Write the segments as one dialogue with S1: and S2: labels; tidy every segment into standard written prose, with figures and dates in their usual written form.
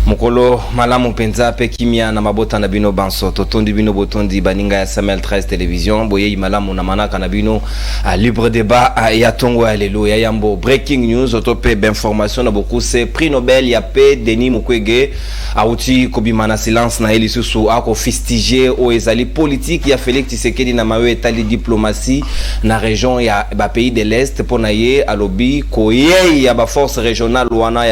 S1: Mokolo malamu penza pe kimia na mabota na bino banso totondi bino botondi baninga ya Samuel 13 télévision boye malamu na manaka na bino à libre débat ya tongo ya lelo ya yambo breaking news otope d'information na beaucoup c'est prix Nobel ya pe Denis Mukwege auti kobimana silence na elisusu ako fistiger o ezali politique ya Félix Tshisekedi na mawe etali diplomatie na région ya ba pays de l'Est pona ye alobi koye ya ba force régionale wana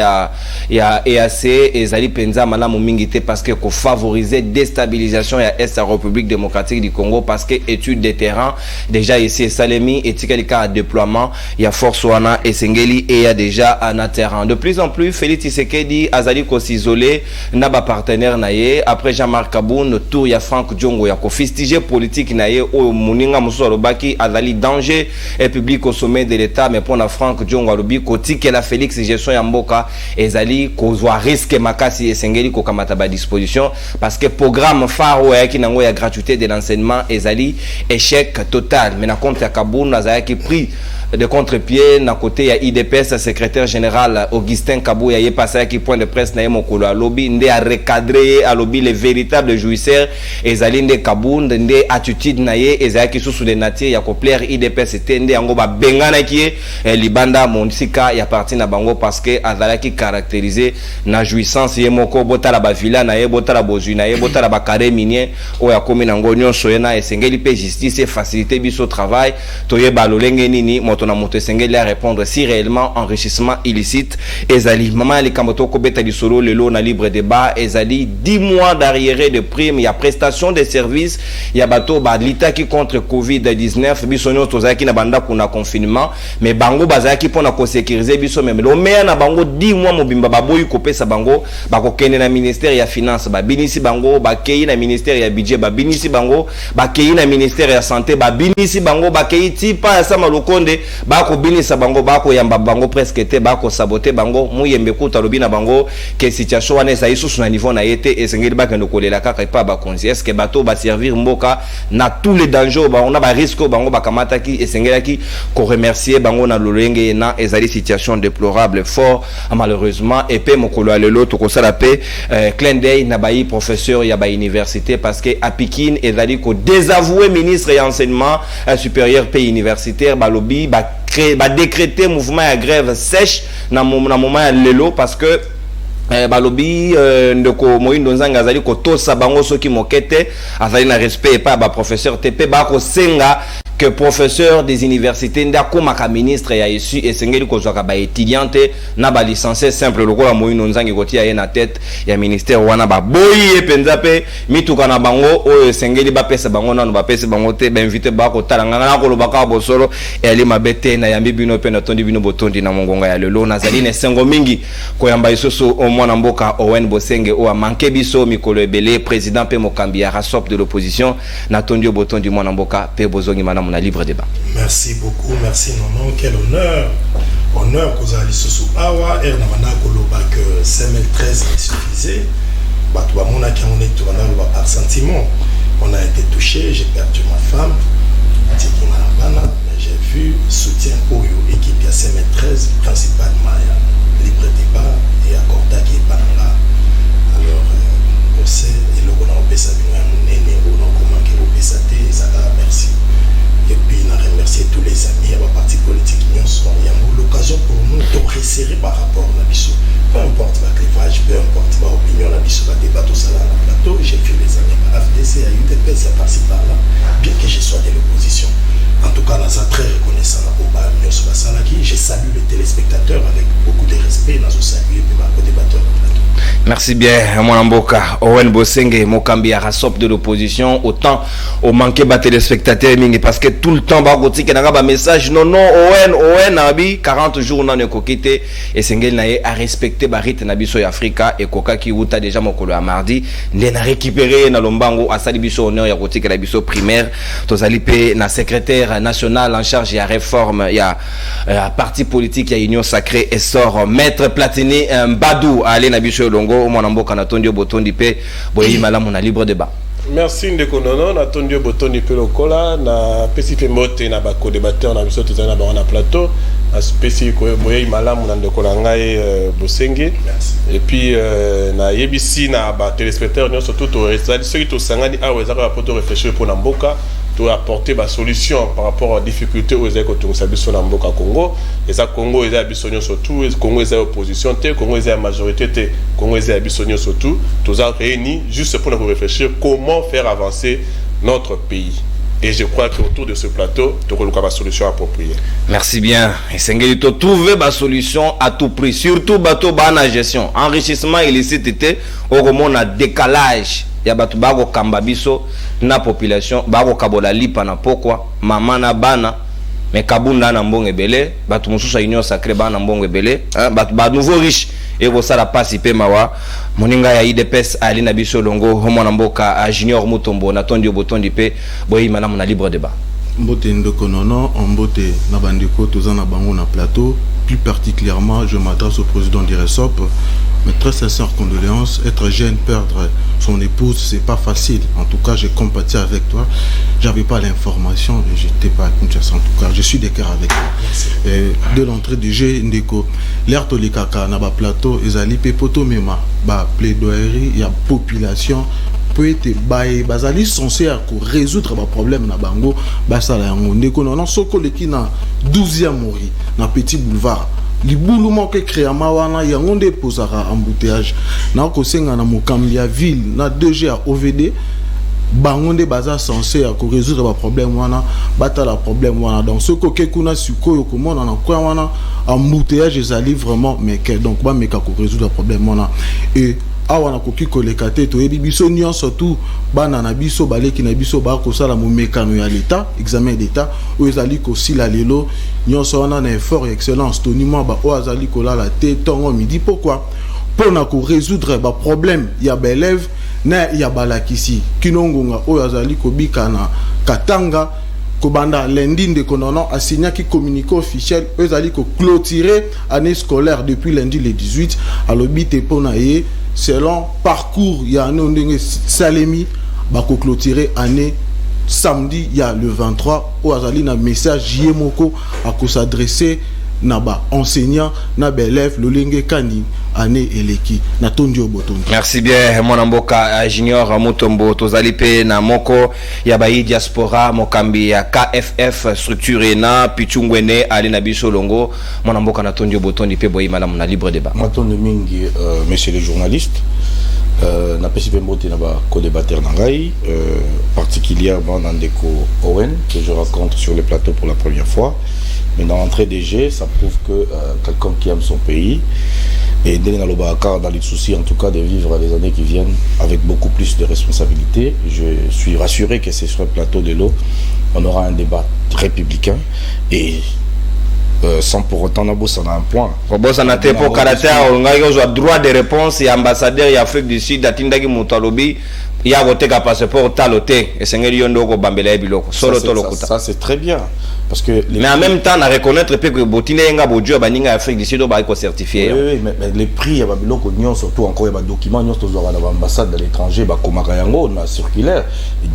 S1: ya EAC ezali penza malamu mingi te parce que ko favoriser déstabilisation ya Est République démocratique du Congo parce que étude de terrain déjà ici Salemi etikalika à déploiement ya force wana esengeli et ya déjà en terrain de plus en plus Félix Tshisekedi azali ko s'isoler na ba partenaire na ye après Jean-Marc Kaboun tour ya Franck Diongo ya ko fistiger politique na ye o muninga musoro baki azali danger et public au sommet de l'état mais pour na Franck Diongo alobi ko tikela Félix gestion ya mboka ezali ko zwa risque makasi esengeli ko kamata ba disposition parce que programme phare ya ki nango ya gratuité de l'enseignement ezali échec total mais na compte ya Kaboun azaya ki pris de contre-pied na côté ya IDPS secrétaire général Augustin Kabou ya passé qui point de presse na mokolo alobi ndé a recadrer alobi les véritables jouisseurs ezali ndé Kabou ndé attitude na ye ezaki sous de nature ya ko plaire IDPS ndé yango ba bengana ki libanda monsika ya parti na bango parce que azalaki caractérisé na jouissance ye moko botala ba villa na ye botala bozu na ye botala ba carré minier o ya komi nango nyonso yena esengeli pe justice faciliter biso travail toye balolenge nini na moto sengeli à répondre si réellement enrichissement illicite ezali maman les kamoto ko beta di solo lelo na libre débat ezali 10 mois d'arriéré de prime ya prestation de services ya bato ba lita qui contre Covid-19 biso nyoto zaki na banda kuna confinement mais bango bazaki pona ko sécuriser biso même lo meya na bango 10 mois mobimba baboyi ko pesa bango ba ko kende na ministère ya finance ba binisi bango ba kei na ministère ya budget ba binisi bango ba kei na ministère ya santé ba binisi bango ba kei tipa ya sama lokonde bako binisa bango bako yamba bango presque te bako saboter bango muyembe kuta lobina bango que situation wana ça isusu na niveau na yete esengeli bakendo kolela kaka pa ba konzi est-ce que bato ba servir mboka na tous les dangers ba on a ba risque bango bakamata ki esengelaki ko remercier bango na lolenge na ezali situation déplorable fort malheureusement et pe mokolo alelo to ko sala pe clin d'œil na bayi professeur ya ba université parce que apikin ezali ko désavouer ministre et enseignement supérieur pays universitaire balobi ba décréter mouvement à grève sèche na moment ya lelo parce que balobi ndeko moyindo nzanga azali ko tosa bango soki mokete azali na respect pa ba professeur TP ba ko senga que professeur des universités ndakoma ka ministre ya ici esengeli ko zwaka ba étudiante na ba licencié simple lokola moyindo nzangi kotia ye na tête ya ministère wana ba boyi e penza pe mituka na bango o esengeli ba pesa bango nanu ba pesa bango te ba invité ba ko talanga na ko lobaka bosolo e ali mabete na yambi bino pe na tondi bino botondi na mongonga ya lelo na zali ne sengo mingi ko yamba isusu o mwana mboka Owen Bosenge o manke biso mikolo ebele président pe mokambi ya rasop de l'opposition na tondi botondi mwana mboka pe bozongi mana na libre débat.
S2: Merci beaucoup, merci Nonon, quel honneur que vous avez sous awa et namana koloba que 2013 suffisait. Batwa mona qui on est tout par sentiment. On a été touché, j'ai perdu ma femme, mais j'ai vu soutien pour l'équipe de 2013 principalement libre débat et accorda qui est pas là. Alors on sait et le on a opé ça bien néné on a comment que opé ça té ça merci. Et puis, on a remercié tous les amis à la partie politique. Il y a l'occasion pour nous de resserrer par rapport à la biso. Peu importe le clivage, peu importe l'opinion, la biso, le débat, tout ça là, le plateau. J'ai vu les amis à FDC, à UDP, ça par-ci par-là, bien que je sois de l'opposition. En tout cas, on est très reconnaissant pour je salue les téléspectateurs avec beaucoup de respect. Nous saluons les débatteurs du plateau.
S1: Merci bien, mon amboka. Owen Bosenge, Mokambi à rasop de l'opposition. Autant au manqué bas téléspectateurs parce que tout le temps, il y a un message. Non, Owen, Abi, 40 jours, on a coquité. Et Sengel Naye a respecté Barit Nabiso Africa et Koka qui outa déjà mon colo à mardi. N'a récupéré na Lombango à Salibiso honneur ya Kotik et Nabiso primaire. Tozalipe na secrétaire national en charge ya réforme, ya parti politique, ya union sacrée et sort maître Platini Mbadou à aller Nabiso Longo. Mon amboka na tondio botondi pe boyi malamu na libre débat.
S3: Merci ndeko nono na tondio botoni pe lokola na pesi pe mote na ba co-débatteur na biso tozana ba na plateau na spécifique ko boye malamu na ndeko la ngai Bosenge et puis na yebisi na ba téléspectateurs nyonso tout to resali ceux qui to sangani a weza ka poto réfléchir pour na mboka to apporter ba solution par rapport aux difficultés aux éco to sabiso na mboka Congo et ça Congo eza biso nyonso tout Congo eza opposition te Congo eza majorité te Congo eza biso nyonso tout toza réunis juste pour nous réfléchir comment faire avancer notre pays. Et je crois qu'autour de ce plateau, tu as la solution appropriée.
S1: Merci bien. Et c'est de trouver la solution à tout prix. Surtout, bateau bana gestion. Enrichissement illicite était au moment de décalage. Il y a bateau bago kambabiso na population bago kabola lipa na pokwa mama na bana mais kabunda na mbonge belé bateau mususa union sacrée bana mbonge belé bateau ba nouveau riche et vous ça la passe ipe mawa moninga ya IDPS ali na biso longo homo na mboka a Junior Mutombo na tondi obotondi pe boyi malamu na libre débat
S4: mbote ndoko nono mbote na bandiko tozana bango na plateau plus particulièrement je m'adresse au président d'IRESOP. Mes très sincères condoléances. Être jeune, perdre son épouse, c'est pas facile. En tout cas, j'ai compati avec toi. J'avais pas l'information, j'étais pas à Kinshasa. En tout cas, je suis de cœur avec toi. Et de l'entrée du jeu, Ndeko, l'air tolikaka na ba plateau, ezali pepoto mema, ba plaidoyerie, il y a population. Peut être bazali censé résoudre le problème na bango basala yango ndeko non soko leki na 12e mori na petit boulevard libulu moko créa mawana yango nde posaka embouteillage na ko senga na mokambia ville na 2G à OVD bango nde baza censé résoudre le problème wana batala problème wana donc soko ke kuna sikoyo komona na kwa wana embouteillage ezali vraiment mais que donc ba meka ko résoudre le problème wana et awana koki kolekate to yebi biso nyon surtout bana na biso baleki na biso ba ko sala mo mekano ya l'état examen d'état o ezali ko sila lelo nyon so wana na effort et excellence to nima ba o azali ko la te tongo midi pourquoi pour na ko résoudre ba problème ya ba élève na ya balakisi kinongonga o azali ko bikana katanga Kobanda lundi de Konono a signé qui communiqué officiel eux allaient clôturer année scolaire depuis lundi le 18 à l'obité ponaye selon parcours il y a un Salemi va clôturer année samedi il y a le 23 au azali na message Yemoko à s'adresser naba enseignant na élève lolenge kani année eleki na tondi obotondi.
S1: Merci bien mon mboka Junior Mutombo tozali pe na moko ya bayi diaspora mokambi ya KFF structuré na pichungwene ali na biso longo mon mboka na tondi obotondi pe boyi malamu na libre débat.
S5: Matondo mingi messieurs les journalistes na pesi pe mbote na ba co-débatteur nangai particulièrement Ndeko Owen que je rencontre sur le plateau pour la première fois. Mais dans l'entrée des jets, ça prouve que quelqu'un qui aime son pays et dans le souci en tout cas de vivre les années qui viennent avec beaucoup plus de responsabilités. Je suis rassuré que c'est sur le plateau de l'eau, on aura un débat républicain et sans pour autant on a un point.
S1: On a pour caractère, on a droit de réponse et ambassadeur d'Afrique du Sud, d'Atindagi Moutalobi. Il y a voté qu'à passeport taloté et c'est
S5: ça c'est très bien parce que
S1: mais en même temps on reconnaître que botine nga bodio baninga Afrique du Sud ba ko certifié.
S5: Oui, mais les prix ya biloko nyon surtout encore ba documents nyon to zora na ambassade de l'étranger ba komaka yango na circulaire.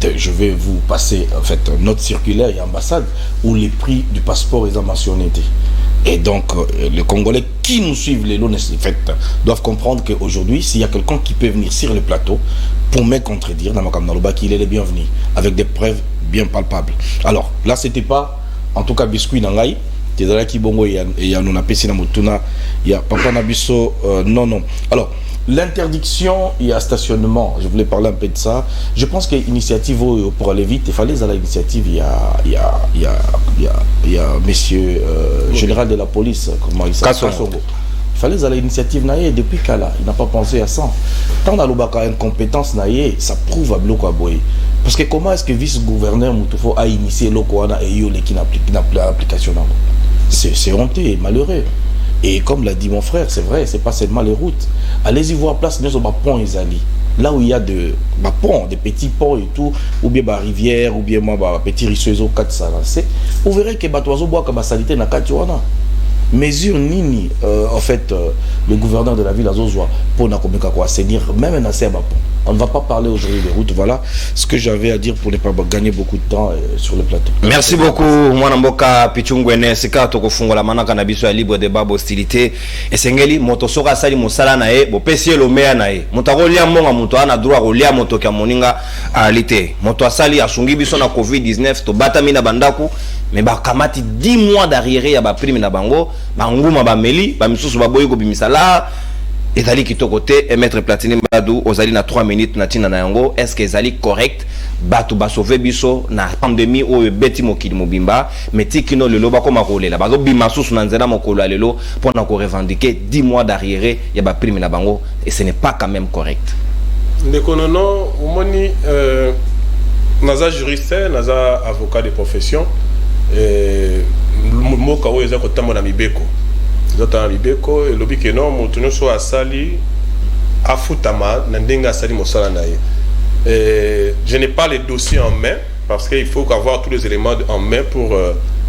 S5: Je vais vous passer en fait notre circulaire et ambassade où les prix du passeport est mentionné. Et donc, les Congolais qui nous suivent les lots doivent comprendre qu'aujourd'hui, s'il y a quelqu'un qui peut venir sur le plateau pour me contredire, qu'il est le bienvenu, avec des preuves bien palpables. Alors, là, c'était pas, en tout cas, biscuit nangai, Tezalaki Bongo et Yanuna Pessina Mutuna, il y a Papa Nabiso, non. Alors, l'interdiction, il y a stationnement, je voulais parler un peu de ça. Je pense que l'initiative, pour aller vite, il fallait à l'initiative, il y a monsieur général de la police, comment il s'appelle, il fallait à l'initiative naïe depuis Kala, il n'a pas pensé à ça. Tant dans l'obaka incompétence naïe, ça prouve à bloc à boy. Parce que comment est-ce que vice-gouverneur Moutofo a initié l'Okoana et Yole qui n'a plus l'application? C'est honteux et malheureux. Et comme l'a dit mon frère, c'est vrai, c'est pas seulement les routes. Allez-y voir place, nous sommes à Pont Isali. Là où il y a des ponts, des petits ponts et tout, ou bien des rivières, ou bien des petits ruisseaux, vous verrez que les oiseaux boivent comme salité dans la mesure nini en fait le gouverneur de la ville Azozwa pour nakomeka ko assainir même na Sebapo. On ne va pas parler aujourd'hui des routes. Voilà ce que j'avais à dire pour ne pas gagner beaucoup de temps sur le plateau.
S1: Merci beaucoup mwana mboka Pichungwene sika to kofungola manaka na biso ya libre débat hostilité esengeli moto soka sali mosala na e bo pesi lo mea na e moto akolia monga moto ana droit kolia moto kya moninga alite moto asali asungi biso na COVID-19 to batami na bandaku mais ba kamati 10 mois d'arriéré ya ba prime na bango banguma ba meli ba misusu ba boyi ko bimisala ezali kitoko te et maître Platini Mbadou ozali na 3 minutes na tina na yango est-ce que ezali correct batu ba sauver biso na pandémie o beti mokili mobimba metikino lelo ba koma kolela bazo bima susu na nzela mokolo lelo pour na ko revendiquer 10 mois d'arriéré ya ba prime na bango et ce n'est pas quand même correct.
S3: Ndekonono umoni naza juriste naza avocat de profession moka o eza kotambo na mibeko zota mibeko et lobi ke non motuno so asali afutama na ndenga asali mosala na ye. Je n'ai pas les dossiers en main parce qu'il faut avoir tous les éléments en main pour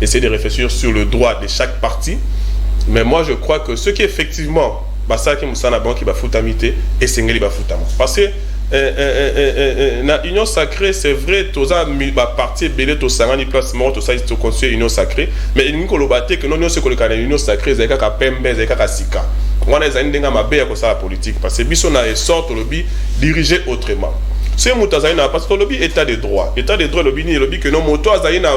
S3: essayer de réfléchir sur le droit de chaque partie. Mais moi je crois que ce qui effectivement basa ki musana bon qui ba futamité et sengeli ba futama parce que na union sacrée c'est vrai toza ba partie belé to sangani place mort to ça to construire union sacrée mais il ko lobate que non union c'est ko le kana union sacrée zeka ka pembe zeka ka sika wana ezali ndenga mabe ya ko sala politique parce que biso na sort lobby diriger autrement c'est mutazali na parce que lobby état de droit lobby ni lobby que non moto azali na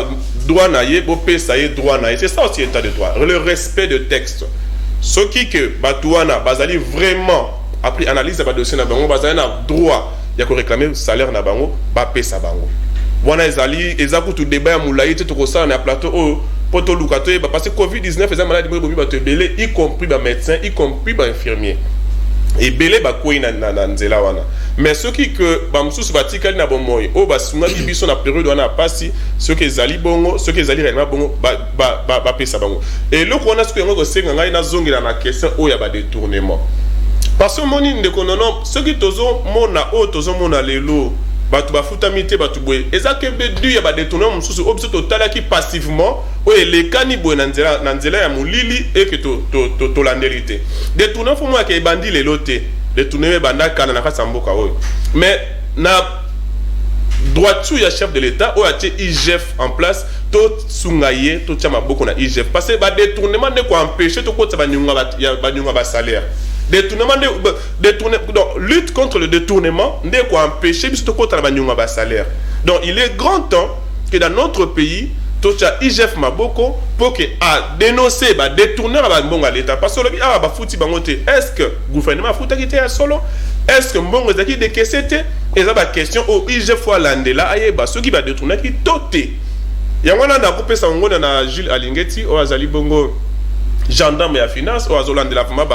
S3: droit na ye bo pe ça ye droit na ye c'est ça aussi état de droit le respect de texte ce qui que batouana bazali vraiment après analyse ba dossier na bango bazali na droit ya ko réclamer salaire na bango ba pesa bango wana ezali ezakutu débat ya moulayi te to ko sala na plateau o poto lukato ba parce que COVID-19 eza maladie bobi ba te belé y compris ba médecin y compris ba infirmier et belé ba ko ina na nzela wana mais ce qui que ba msusu batikali na bomoyi o ba sunga biso na période wana pasi ce que ezali bongo ce que ezali réellement bongo ba pesa bango et le ko wana ce que ngo senga ngai na zongela na question o ya ba détournement. Parce que moni ndekonono ce qui tozo mona o tozo mona lelo batu bafutamite batu boye ezakebe du ya ba détournement mususu obiso totala ki passivement o elekani boye na nzela ya mulili et que to landelité détournement fo mo ke bandi lelo te détournement banda kana na kasa mboka oyo mais na droiture ya chef de l'état o atie IGF en place to sungaye to tia maboko na IGF parce que ba détournement ne ko empêcher to ko tsa banyunga ba salaire détournement donc lutte contre le détournement ne quoi empêcher biso to ko tsa banyunga ba salaire. Donc il est grand temps que dans notre pays to tia IGF maboko pour que a dénoncer ba détourner ba mbonga l'état parce que lobi a ba futi bango te est-ce que gouvernement futa ki te solo est-ce que mbongo zaki de kesete eza ba question au IGF fois landela aye ba ceux qui ba détourner ki toté yangwana na kopesa ngona na Jules Alingeti o azali bongo gendarme ya finance o azolandela fama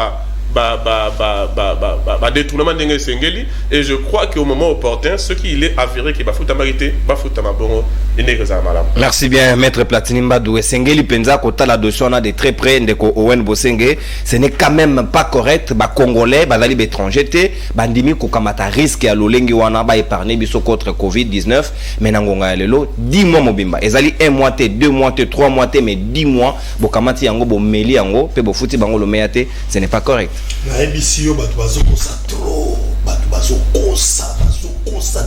S3: détournement d'engel sengeli et je crois qu'au moment opportun ce qui est avéré qui bafuta marité bafuta mabongo inegeza malam.
S1: Merci bien maître Platini Mbadou sengeli penza kota la dossier on a de très près ndeko Owen Bosenge ce n'est quand même pas correct ba congolais ba dali étranger te bandimi ko kamata risque ya lolengi wana ba épargner biso contre COVID-19 mais nangonga lelo 10 mois mobimba ezali 1 mois te 2 mois te 3 mois te mais 10 mois bo kamati yango bo meli yango pe bo futi bango lo meyate ce n'est pas correct.
S2: Na ebisi yo batu bazokosa trop batu bazokosa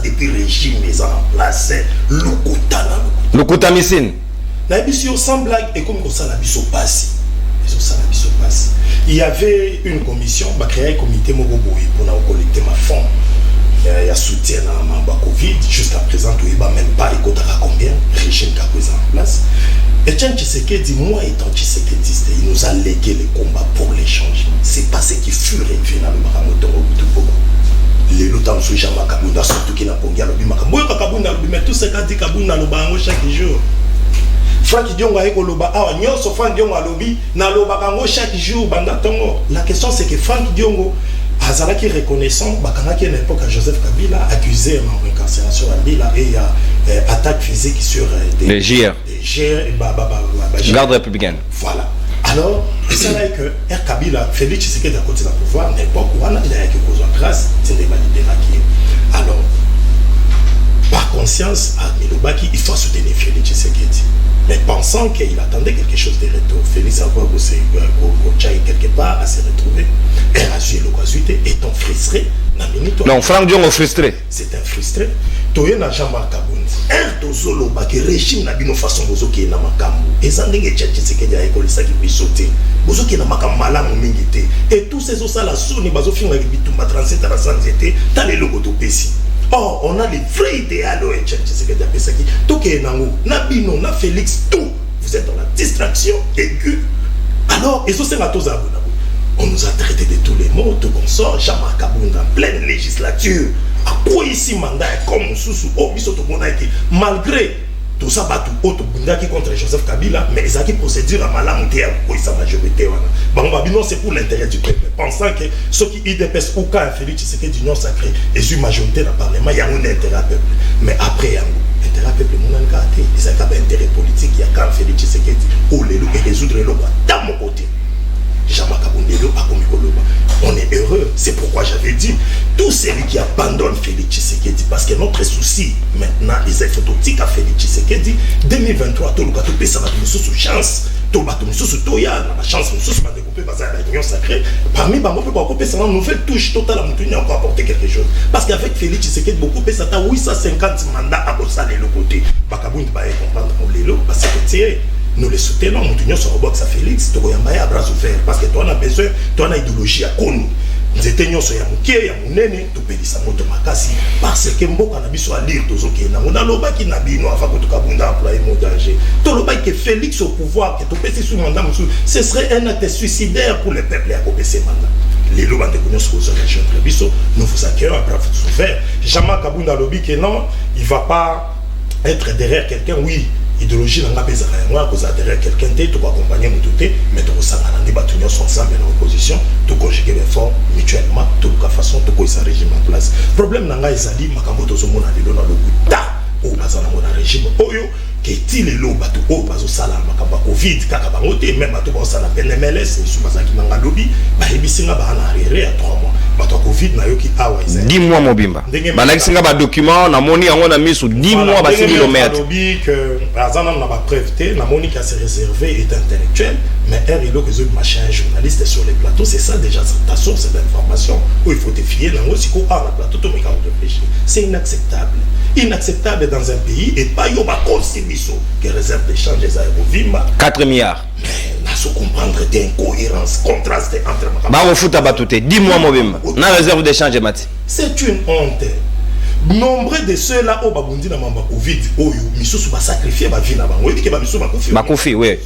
S2: depuis régime les en place
S1: lukuta misine
S2: na ebisi yo sans blague et comme ça la biso passe il y avait une commission ba créer un comité moko boye pour na collecter ma fonds il y a soutien na mamba Covid jusqu'à présent tu y ba même pas écotaka combien régime qu'a présent en place. Etienne Tshisekedi, moi étant Tshisekediste, il nous a légué les combats pour les changements. C'est pas ce qui fut finalement à notre Bobo. Les lutins sont jamais Kabunda, surtout qui n'a pas gagné le Bimakabo. Kabunda, mais tout ce qu'a dit Kabunda, le bango chaque jour. Franck Diongo a écoloba, ah, nyon so Franck Diongo a lobby, na loba bango chaque jour, banda tongo. La question c'est que Franck Diongo, Azalaki reconnaissant, Bakanaki à l'époque à Joseph Kabila, accusé en incarcération à Kabila et il y a attaque physique sur
S1: des GR. Garde républicaine.
S2: Voilà. Alors, c'est là que Kabila, Félix Tshisekedi à côté du pouvoir, n'importe où, on a dit qu'il y a grâce, c'est des validés. Alors, par contre, conscience à Milobaki, il faut soutenir Félix Tshisekedi. Mais pensant qu'il attendait quelque chose de retour, Félix a voir quelque part à se retrouver. Et Razui le étant frustré,
S1: non, Franck Diongo frustré.
S2: C'est un frustré. Toye na Jean-Marc Kabundi. Tozolo baki régime na bino façon bozo ki na makambo. Ezandenge Tshisekedi a écolisa ki bisoté. Bozo ki na makambo malamu mingi te. Et tous ces osala soni bazo finga ki bitumba 37 à 100 été, ta le logo to pesi. Or, on a les vrais idéaux et Tshisekedi a pesaki. Toke nango, na bino, na Félix, tout. Vous êtes dans la distraction aiguë. Alors, et ça c'est la toza. On nous a traité de tous les mots, tout bon sort, Jean-Marc Kabounda en pleine législature. À quoi ici mandat comme sous au biso malgré tout ça batu auto bunda qui contre Joseph Kabila, mais ils ont qui procédure à malamouté à quoi sa majorité wana. Bon c'est pour l'intérêt du peuple. Pensant que ceux qui IDPS ou quand Félix Tshisekedi d'union sacrée et une majorité dans le parlement, il y a un intérêt à peuple. Mais après intérêt à peuple mon engagé, ils ont un intérêt politique, il y a quand Félix Tshisekedi ou les loups et résoudre le dans mon côté. On est heureux, c'est pourquoi j'avais dit tous ceux qui abandonnent Félix Tshisekedi, parce que notre souci maintenant, les phototiques à Félix Tshisekedi 2023, tout le cas, tout le ça va donner sous chance, tout le bateau sous toya, la chance sous va découper bazar la union sacrée. Parmi bango peut pas couper ça, une nouvelle touche totale à Moutouni encore apporter quelque chose. Parce qu'avec Félix Tshisekedi, beaucoup de ça, 850 mandats à bosser de l'autre côté. Bakaboun va comprendre les lots, parce que nous les soutenons, nous tenons sur le box à Félix, tu as à bras ouverts, parce que toi on a besoin, toi on a idéologie à Konu. Nous étions sur Yamouké, Yamounene, tu peux dire ça, Motomakasi, parce que Mbo Kanabiso a lire tous ok, on a l'oba qui n'a bino avant que tu kabunda employé mon danger. Tu l'oba que Félix au pouvoir, que tu peux sous mandat, ce serait un acte suicidaire pour le peuple à couper ses mandats. Les lobes de Kounos aux régions de Bisso, nous vous accueillons à bras ouverts. Jamais Kabunda lobby que non, il ne va pas être derrière quelqu'un, oui. Idéologie n'a pas besoin de moi, vous derrière quelqu'un, tu dois accompagner mon douté, mais tu vas débattre ensemble dans l'opposition, tu conjuguer les formes mutuellement, de toute façon, tu peux régime en place. Le problème n'a pas été dit, Makambo Tozomo n'a pas le goût, ou pas un régime, oyo, qui est il le bateau, ou pas au salam, Makamba Covid, Kakabangote, même à tout ça la PNMLS, et sous Mazaki Mangadobi, Bahibisinga Bahana arrière à 3 mois. Bato Covid na yoki awa isa
S1: 10 mois mobimba balakisinga ba document na moni yango na misu 10 mois ba kilomètres
S2: que azana na ba preuve té na moni qui s'est réservé est intellectuel mais il y a des machin journaliste sur les plateaux c'est ça déjà ta source d'information où il faut te fier là aussi ko à la plateau to me ka réfléchir c'est inacceptable dans un pays et pas yo ba constitution que réserve d'échange des aérovimba
S1: 4 milliards
S2: mais comprendre des incohérences, contrastes entre
S1: les 10 mois mobimba. Na réserve d'échange mati.
S2: C'est une honte. Nombre de ceux-là au Babundi na mamba Covid, oyo misusu ba sacrifier ba vie na bango. Ebi ke ba misusu ba kufi.
S1: Ba kufi, oui.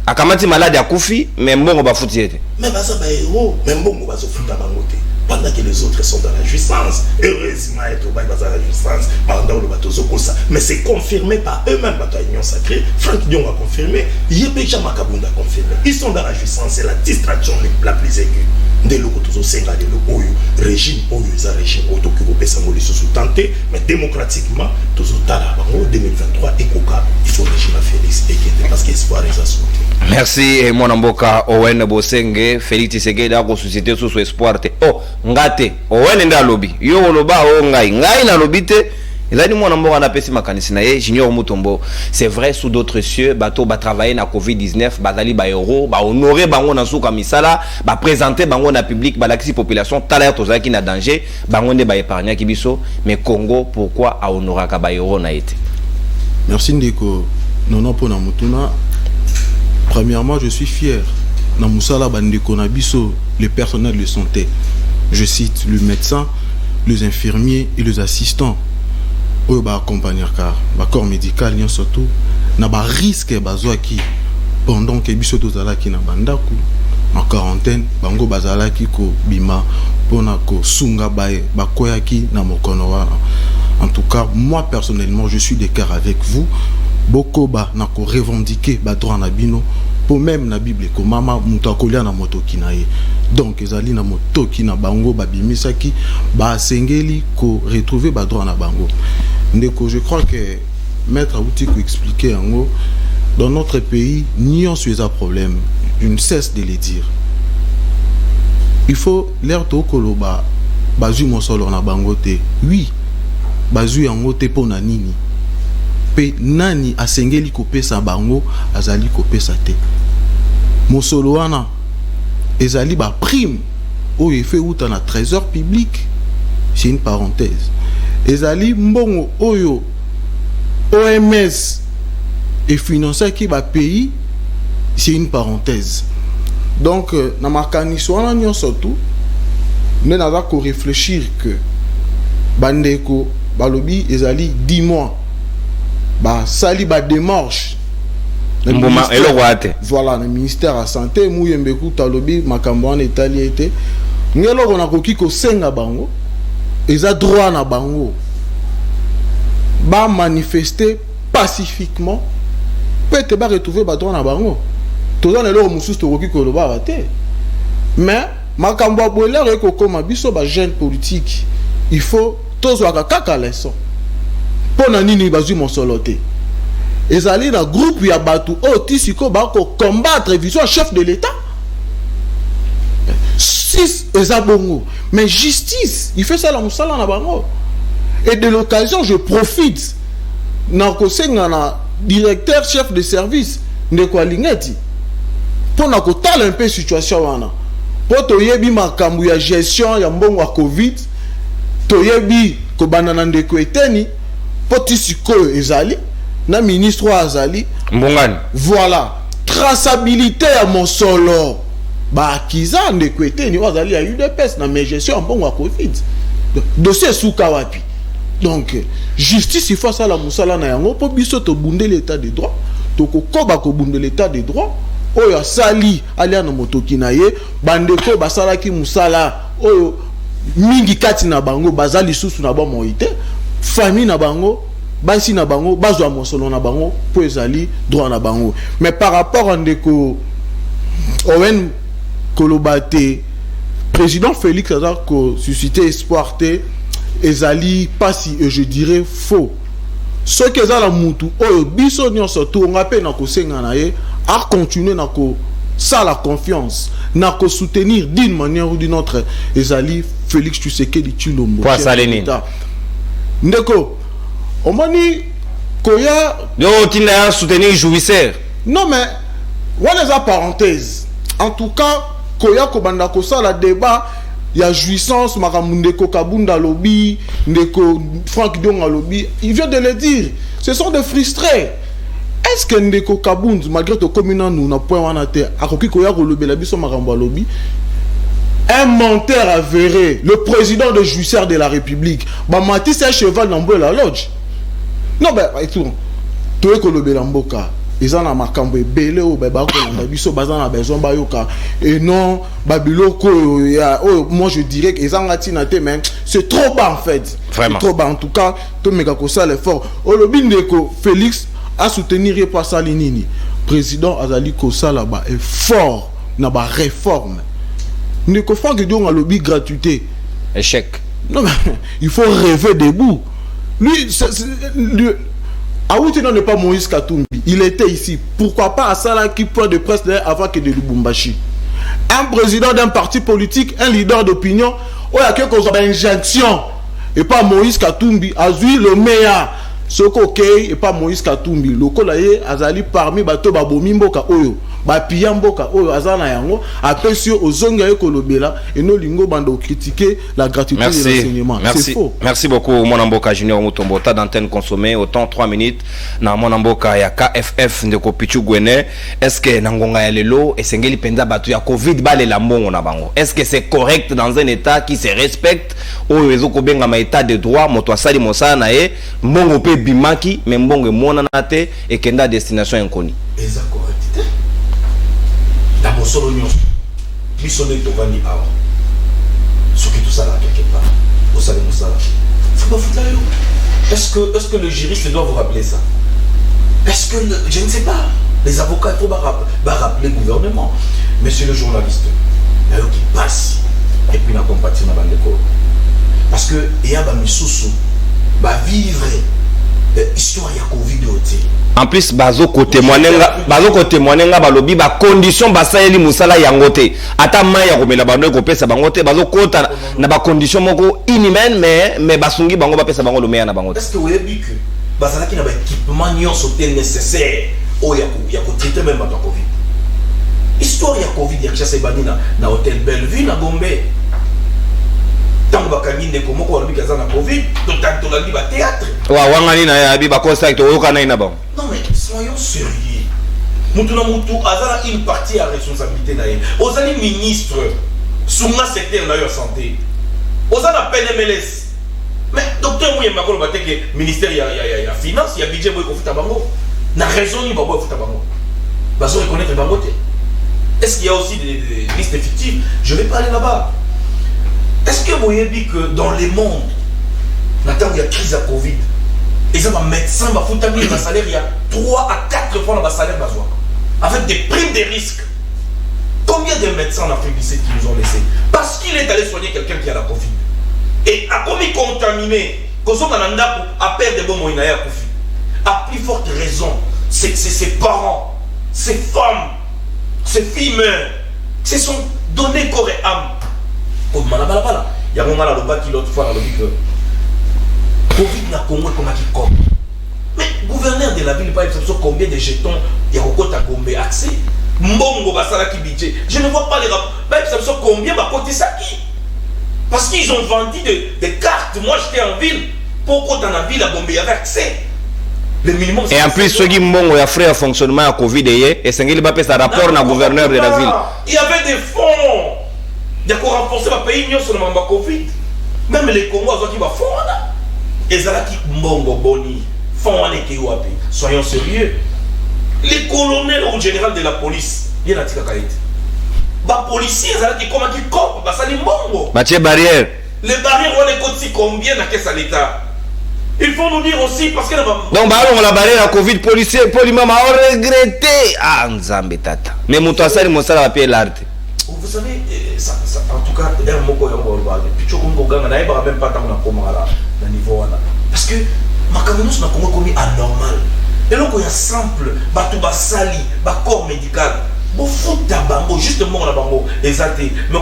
S1: Akamati malade ya kufi, mais mbongo ba futi ete.
S2: Mais ba sa ba héros, mais mbongo ba so futa bango te. Pendant que les autres sont dans la jouissance, heureusement, être dans la jouissance, pendant le bateau Zokosa. Mais c'est confirmé par eux-mêmes, bateau Union Sacrée. Franck Dion a confirmé, Yébeja Makabunda a confirmé. Ils sont dans la jouissance, c'est la distraction la plus aiguë. Dès le côté Zosenga, de l'Oyo, régime Oyo, un régime Oyo, qui vous sous sous tenté, mais démocratiquement, tout ça, 2023, et Koka, il faut régime à Félix, et parce qu'espoir est à sauter.
S1: Merci, mon amboka, Owen Bosenge, Félix Tshisekedi, à la société sous espoir. Oh, ngate, Owen nda lobby. Yo loba o ngai na lobby te. Ezali mwana mboka na pesi makanisi na ye Junior Mutombo. C'est vrai sous d'autres cieux, bato ba travailler na COVID-19, bazali ba euro, ba honorer bango na suka misala, ba présenter bango na public, ba laksi population tala tozaki na danger, bango nde ba épargner kibiso, mais Congo pourquoi a honorer ka ba euro na été.
S4: Merci Ndeko. Non pour na mutuna. Premièrement, je suis fier. Na musala bandeko na biso, les personnels de santé. Je cite le médecin, les infirmiers et les assistants. Eux ba accompagner car ba corps médical n'y surtout na ba risque bazwaki pendant que biso tozala ki na bandaku en quarantaine bango bazala ki ko bima pona ko sunga bae ba koyaki na mokono wana. En tout cas, moi personnellement, je suis de cœur avec vous. Boko ba na ko revendiquer ba droit na bino pour même na Bible ko mama mutakolia na moto kinaye. Donc ezali na moto ki na bango ba bimisaki ba sengeli ko retrouver ba droit na bango. Ndeko, je crois que maître Abouti ko expliquer en gros dans notre pays n'y a pas problème. Je ne cesse de le dire. Il faut l'air to koloba bazu mosolo na bango te. Oui. Bazu yango te pona nini. pe nani asengeli kopesa bango azali kopesa te mosolo wana ezali ba prime oyo efe uta na trésor public, c'est une parenthèse. Ezali mbongo oyo OMS et financé qui ba pays, c'est une parenthèse. Donc na makaniso wana nyonso surtout ne n'a pas réfléchir que bandeko balobi ezali 10 mois ba sali ba démarche voilà le ministère de la santé muyembeku talobi makambo en Italie était ngelo kona koki ko senga bango eza droit na bango ba manifester pacifiquement peut-être ba retrouver ba droit na bango toza na lo mususu to koki ko lo ba raté mais makambo abolere ko koma biso ba jeune politique il faut tozo kaka leçon pona nini bazui monsoloté ezali na groupe ya batu o tisiko ba ko combattre vision chef de l'état 6 ezabongo mais justice il fait ça la musala na bango et de l'occasion je profite na ko senga na directeur chef de service ndeko alingeti pona ko tala un peu situation wana po to yebi makambu ya gestion ya mbongo wa covid to yebi ko banana ndeko eteni po tisiko ezali na ministre azali
S1: mbongani
S4: voilà traçabilité à mon solo ba kiza ndeko eteni azali ya UDPS na gestion mbongo wa covid dossier souka wapi donc justice il faut ça la musala na yango po biso to bunde l'état de droit to ko koba ko bunde l'état de droit oyo sali alia na motoki na ye bandeko basala ki musala oyo mingi kati na bango bazali susu na ba moite famille na bango basi na bango bazwa mosolo na bango po ezali droit na bango mais par rapport à ndeko Owen Kolobate président Félix a suscité espoir te ezali pas si je dirais faux ce que za la mutu oyo biso nyonso to ngape na ko senga na ye a continuer na ko ça la confiance na ko soutenir d'une manière ou d'une autre ezali Félix Tshisekedi Tshilombo
S1: pour salenini
S4: ndeko omoni koya
S1: yo tina soutenir jouisseur
S4: non mais what is a parenthèse en tout cas koya ko banda ko ça la débat ya jouissance makamundeko kabunda lobby ndeko Franck Dionga lobby il vient de le dire ce sont des frustrés est-ce que ndeko kabund malgré to communant nous na point wana te akoki koya ko lobela biso makambo lobby un menteur avéré le président de jouisseur de la République ba mati c'est cheval dans la lodge non ben tout to ko lobela mboka ezana makambo ebele o ba ko na biso bazana besoin ba yoka et non babiloko ya oh moi je dirais que ezanga tina te mais c'est trop bas en fait
S1: vraiment
S4: trop bas en tout cas to meka ko ça l'effort o lobi ndeko Félix a soutenir pas ça linini président azali ko ça là-bas est fort na ba réforme ndeko Franck Dionga lobby gratuité
S1: échec
S4: non mais il faut rêver debout lui Aouti n'est pas Moïse Katumbi. Il était ici. Pourquoi pas à Salah qui point de presse avant que de Lubumbashi. Un président d'un parti politique, un leader d'opinion, il y a quelque chose d'injonction. Et pas Moïse Katumbi. Azui le meilleur. Ce ok et pas Moïse Katumbi. Le colaye azali parmi bato babomi mboka oyo. Ba piyamboka oyo azana yango. Après sur ozonga ekolobela et no lingo bando critiquer la gratuité de l'enseignement. C'est faux.
S1: Merci beaucoup Monamboka Junior Mutombo. Ta d'antenne consommée autant 3 minutes na Monamboka ya KFF ndeko Pichu Gwene. Est-ce que nangonga ya lelo esengeli penza batu ya Covid bale la mbongo na bango? Est-ce que c'est correct dans un état qui se respecte oyo ezoko benga ma état de droit moto asali mosala na ye mbongo pe bimaki mais mbongo mona na te et kenda destination inconnue.
S5: Eza correctité. La mosolo nyonso. Biso ne tovandi awa. Ce qui tout ça là quelque part. Au salon mosala. Faut pas foutre yo. Est-ce que le juriste doit vous rappeler ça? Est-ce que je ne sais pas. Les avocats il faut rappeler le gouvernement. Monsieur le journaliste. Il y a qui passe et puis na compatir na bandeko. Parce que il y a ba misusu ba vivre histoire ya Covid oti.
S1: En plus bazo ko témoigner nga balobi ba condition basayeli musala yango te ata maya komela bando ko pesa bango te bazo kota na ba condition moko inhumaine mais basungi bango ba pesa bango lo meya na bango.
S5: Est-ce que vous avez vu que bazala qui na ba équipement nyonso te nécessaire o ya ko traiter même ba Covid. Histoire ya Covid ya kisa bani na hôtel Bellevue na Gombe. Tant bakangi ndeko moko alobi kaza na Covid, to la ba théâtre.
S1: Wa wangani na ya bi ba contact o kana ina ba.
S5: Non mais soyons sérieux. Mutu azala une partie à responsabilité na ye. Ozali ministre sunga secteur na yo santé. Ozala PNMLS. Mais docteur Mouye Makolo bateke ministère ya finance, ya budget boy ko futa bango. Na raison ni babo futa bango. Bazo reconnaître bango te. Est-ce qu'il y a aussi des listes fictives? Je vais pas aller là-bas. Est-ce que vous voyez que dans les mondes, maintenant il y a crise à Covid, ils ont un médecin, un salaire, il y a 3 à 4 fois dans le salaire, avec des primes de risques. Combien de médecins en Afrique du Sud qui nous ont laissés? Parce qu'il est allé soigner quelqu'un qui a la Covid. Et à combien contaminé, à perdre des bons moyens à Covid. À plus forte raison, c'est ses parents, ses femmes, ses filles mères, se sont donnés corps et âme. Comme Malabalabala. Il y a un moment là qui l'autre fois dans le dit que Covid n'a Congo comme qui comme. Mais gouverneur de la ville, par exemple, combien de jetons il y a au côté à Gombe accès? Mbongo basala qui budget. Je ne vois pas les rapports. Par exemple, combien va côté ça qui? Parce qu'ils ont vendu des cartes. Moi j'étais en ville. Pourquoi dans la ville à Gombe il y avait accès? Le minimum. Et
S1: en plus, ceux qui Mbongo a fait un fonctionnement à Covid et c'est qu'il va passer un rapport dans le gouverneur de la ville.
S5: Il y avait des fonds. Il y a quoi renforcer le pays sur le moment Covid. Même les Congolais qui vont faire là. Et ça qui Mbongo Boni font un équilibre. Soyons sérieux. Les colonels ou général de la police, il y a des policiers qui comment qui copent, ça les Mbongo.
S1: Mathieu Barrière.
S5: Les barrières on les compte combien dans caisse à l'État. Il faut nous dire aussi parce que
S1: donc bah on la barrière à Covid policier polymama a regretté ah Nzambe tata. Mais mon toi ça il montre la paix l'art.
S5: Vous savez, ça, en tout cas, il y a un mot qu'on va même pas dans niveau là. Parce que ma camionnette n'a pas commis anormal. Et donc il y a simple, batouba sali, corps médical. Bon foot bango, justement la bango, exacté. Mais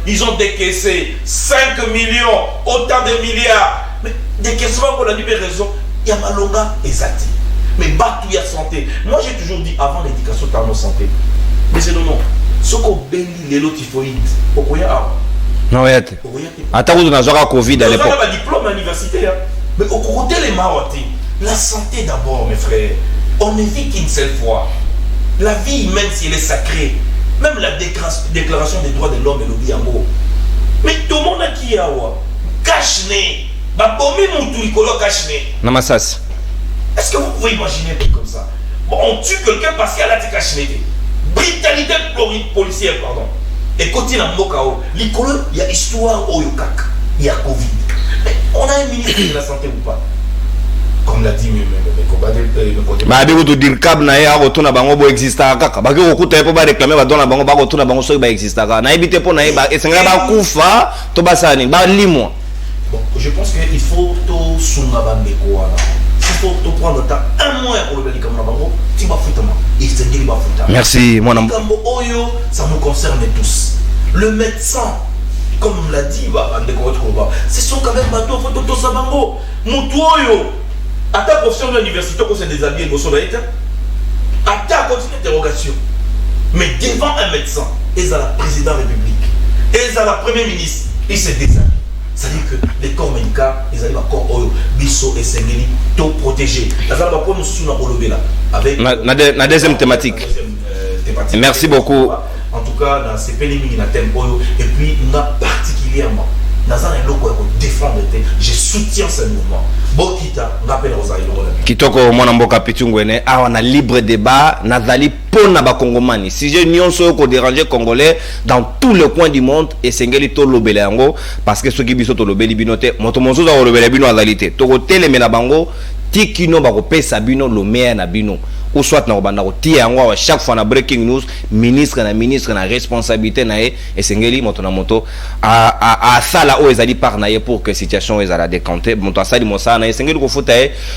S5: ils ont décaissé 5 millions, autant de milliards. Mais décaissement pour la libération, il y a malonga exacté. Mais batou il y a santé. Moi j'ai toujours dit avant l'éducation de la santé. Mais c'est non. Ce qu'on bénit les lots typhoïdes,
S1: non, attends, vous avez un Covid à l'époque.
S5: On a un diplôme à l'université. Mais au côté les marotis, la santé d'abord, mes frères. On ne vit qu'une seule fois. La vie, même si elle est sacrée, même la déclaration des droits de l'homme et le biango. Mais tout le monde a qui a cache-né. Babomi moutouricolo cache-né.
S1: Namassas.
S5: Est-ce que vous pouvez imaginer un truc comme ça? Bon, on tue quelqu'un parce qu'elle a été cache-né. Brutalité policière, pardon. Et côté dans Mokao, l'icône, il y a histoire au Yokak, il y a Covid. Mais on a un ministre de la santé ou pas? Comme l'a dit mes compatriotes.
S1: Bah, vous te dire câble na ya retourna bango bo exista kaka. Ba ko kuta po ba réclamer ba dona bango ba retourna bango so ba exista kaka. Na ebité po na ba esenga ba kufa to basani ba limo.
S5: Bon, je pense qu'il faut to sunga ba meko wana. Il faut te prendre le temps, un mois pour le médicament. Tu vas foutre.
S1: Merci, mon amour.
S5: Ça nous concerne tous. Le médecin, comme l'a dit, ce sont quand même bateaux, faut tout ça. Moutouyo, à ta profession de l'université, qu'on s'est déshabillé, à ta continue d'interrogation. Mais devant un médecin, ils ont la présidente de la République, ils ont la première ministre, ils se déshabillent. C'est-à-dire que les corps médicaux, ils arrivent à corps oyo, biso et sengeli, tout protégé. Avec
S1: la deuxième thématique. Merci beaucoup.
S5: En tout cas, dans ces pays, il y a un thème oyo. Et puis, nous avons particulièrement, nous avons un loco pour défendre. Je soutiens ce mouvement. Bokita, nous appelons Rosaïlo.
S1: Kitoko, mon amboka pitungwene, on a libre débat, nazali pona ba Congomani. Si j'ai nyonso ko déranger Congolais dans tous les coins du monde et sengeli to lobele yango parce que ceux qui biso to lobeli binote, moto monzo za lobele bino azalité. To ko telemena bango tikino ba ko pesa bino lo meya na bino. Ou soit na banda ko tie yango à chaque fois na breaking news ministre na responsabilité na et sengeli moto na moto a sala o ezali par na pour que situation ezala décanter moto asali mosa na sengeli ko futa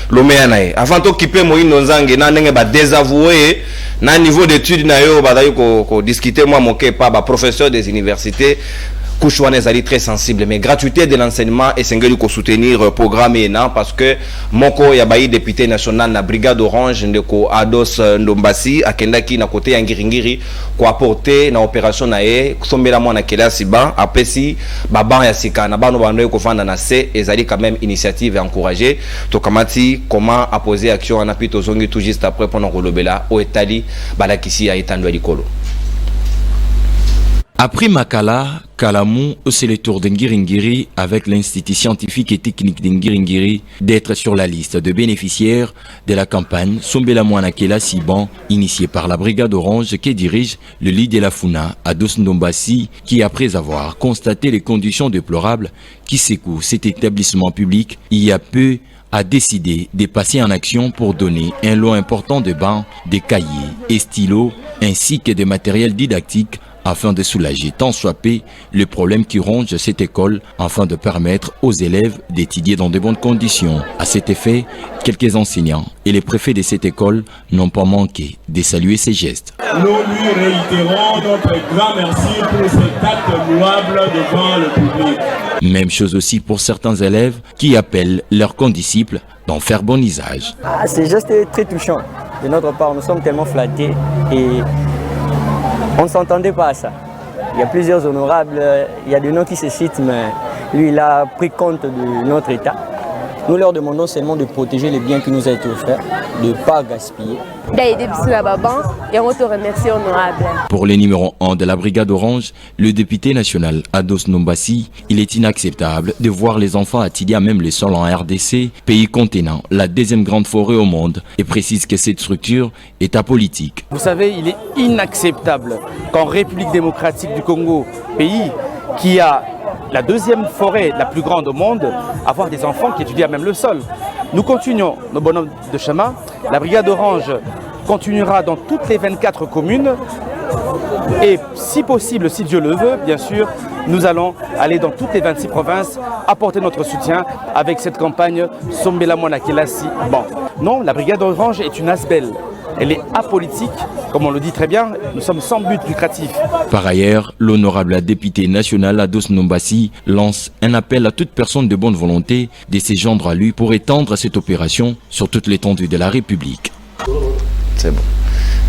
S1: lo meya na avant to kipe moyindo nzange na ndenge ba désavouer na niveau d'études na yo ba ko discuter moi moke pas ba professeur des universités couche wana ezali très sensible, mais gratuité de l'enseignement esengeli ko soutenir programme ena parce que moko ya bayi député national na brigade orange ndeko Ados Ndombasi akendaki na côté ya Ngiringiri ko apporter na opération na ye sombela mwana kelasi ba apesi baban ya sika na bano bando ko fanda na C ezali quand même initiative encouragée to kamati comment apposer action en appui tozongi tout juste après pendant kolobela o etali balakisi ya etando likolo.
S6: Après Makala, Kalamou, c'est le tour d'Ngiringiri avec l'Institut scientifique et technique d'Ngiringiri d'être sur la liste de bénéficiaires de la campagne Sombela Mwanakela Siban, initiée par la Brigade Orange qui dirige le lit de la Funa à Ados Ndombasi, qui après avoir constaté les conditions déplorables qui secouent cet établissement public, il y a peu a décidé de passer en action pour donner un lot important de bancs, de cahiers et stylos ainsi que de matériel didactique afin de soulager tant soit peu le problème qui ronge cette école afin de permettre aux élèves d'étudier dans de bonnes conditions. À cet effet, quelques enseignants et les préfets de cette école n'ont pas manqué de saluer ces gestes.
S7: Nous lui réitérons notre grand merci pour cet acte louable devant le public.
S6: Même chose aussi pour certains élèves qui appellent leurs condisciples d'en faire bon usage.
S8: Ces gestes très touchants de notre part, nous sommes tellement flattés et on ne s'entendait pas à ça. Il y a plusieurs honorables, il y a des noms qui se citent, mais lui, il a pris compte de notre état. Nous leur demandons seulement de protéger les biens qui nous ont été offerts, de ne pas gaspiller.
S9: Et on te remercie, honorable.
S6: Pour le numéro 1 de la Brigade Orange, le député national Ados Ndombasi, il est inacceptable de voir les enfants étudier à même les sols en RDC, pays contenant la deuxième grande forêt au monde, et précise que cette structure est apolitique.
S10: Vous savez, il est inacceptable qu'en République démocratique du Congo, pays qui a la deuxième forêt la plus grande au monde, avoir des enfants qui étudient à même le sol. Nous continuons nos bonhommes de chemin. La Brigade Orange continuera dans toutes les 24 communes et si possible, si Dieu le veut, bien sûr, nous allons aller dans toutes les 26 provinces apporter notre soutien avec cette campagne Sombela Mwanakela Siban. Non, la Brigade Orange est une asbelle. Elle est apolitique, comme on le dit très bien, nous sommes sans but lucratif.
S6: Par ailleurs, l'honorable député national Ados Ndombasi lance un appel à toute personne de bonne volonté de se joindre à lui pour étendre cette opération sur toute l'étendue de la République.
S1: C'est bon.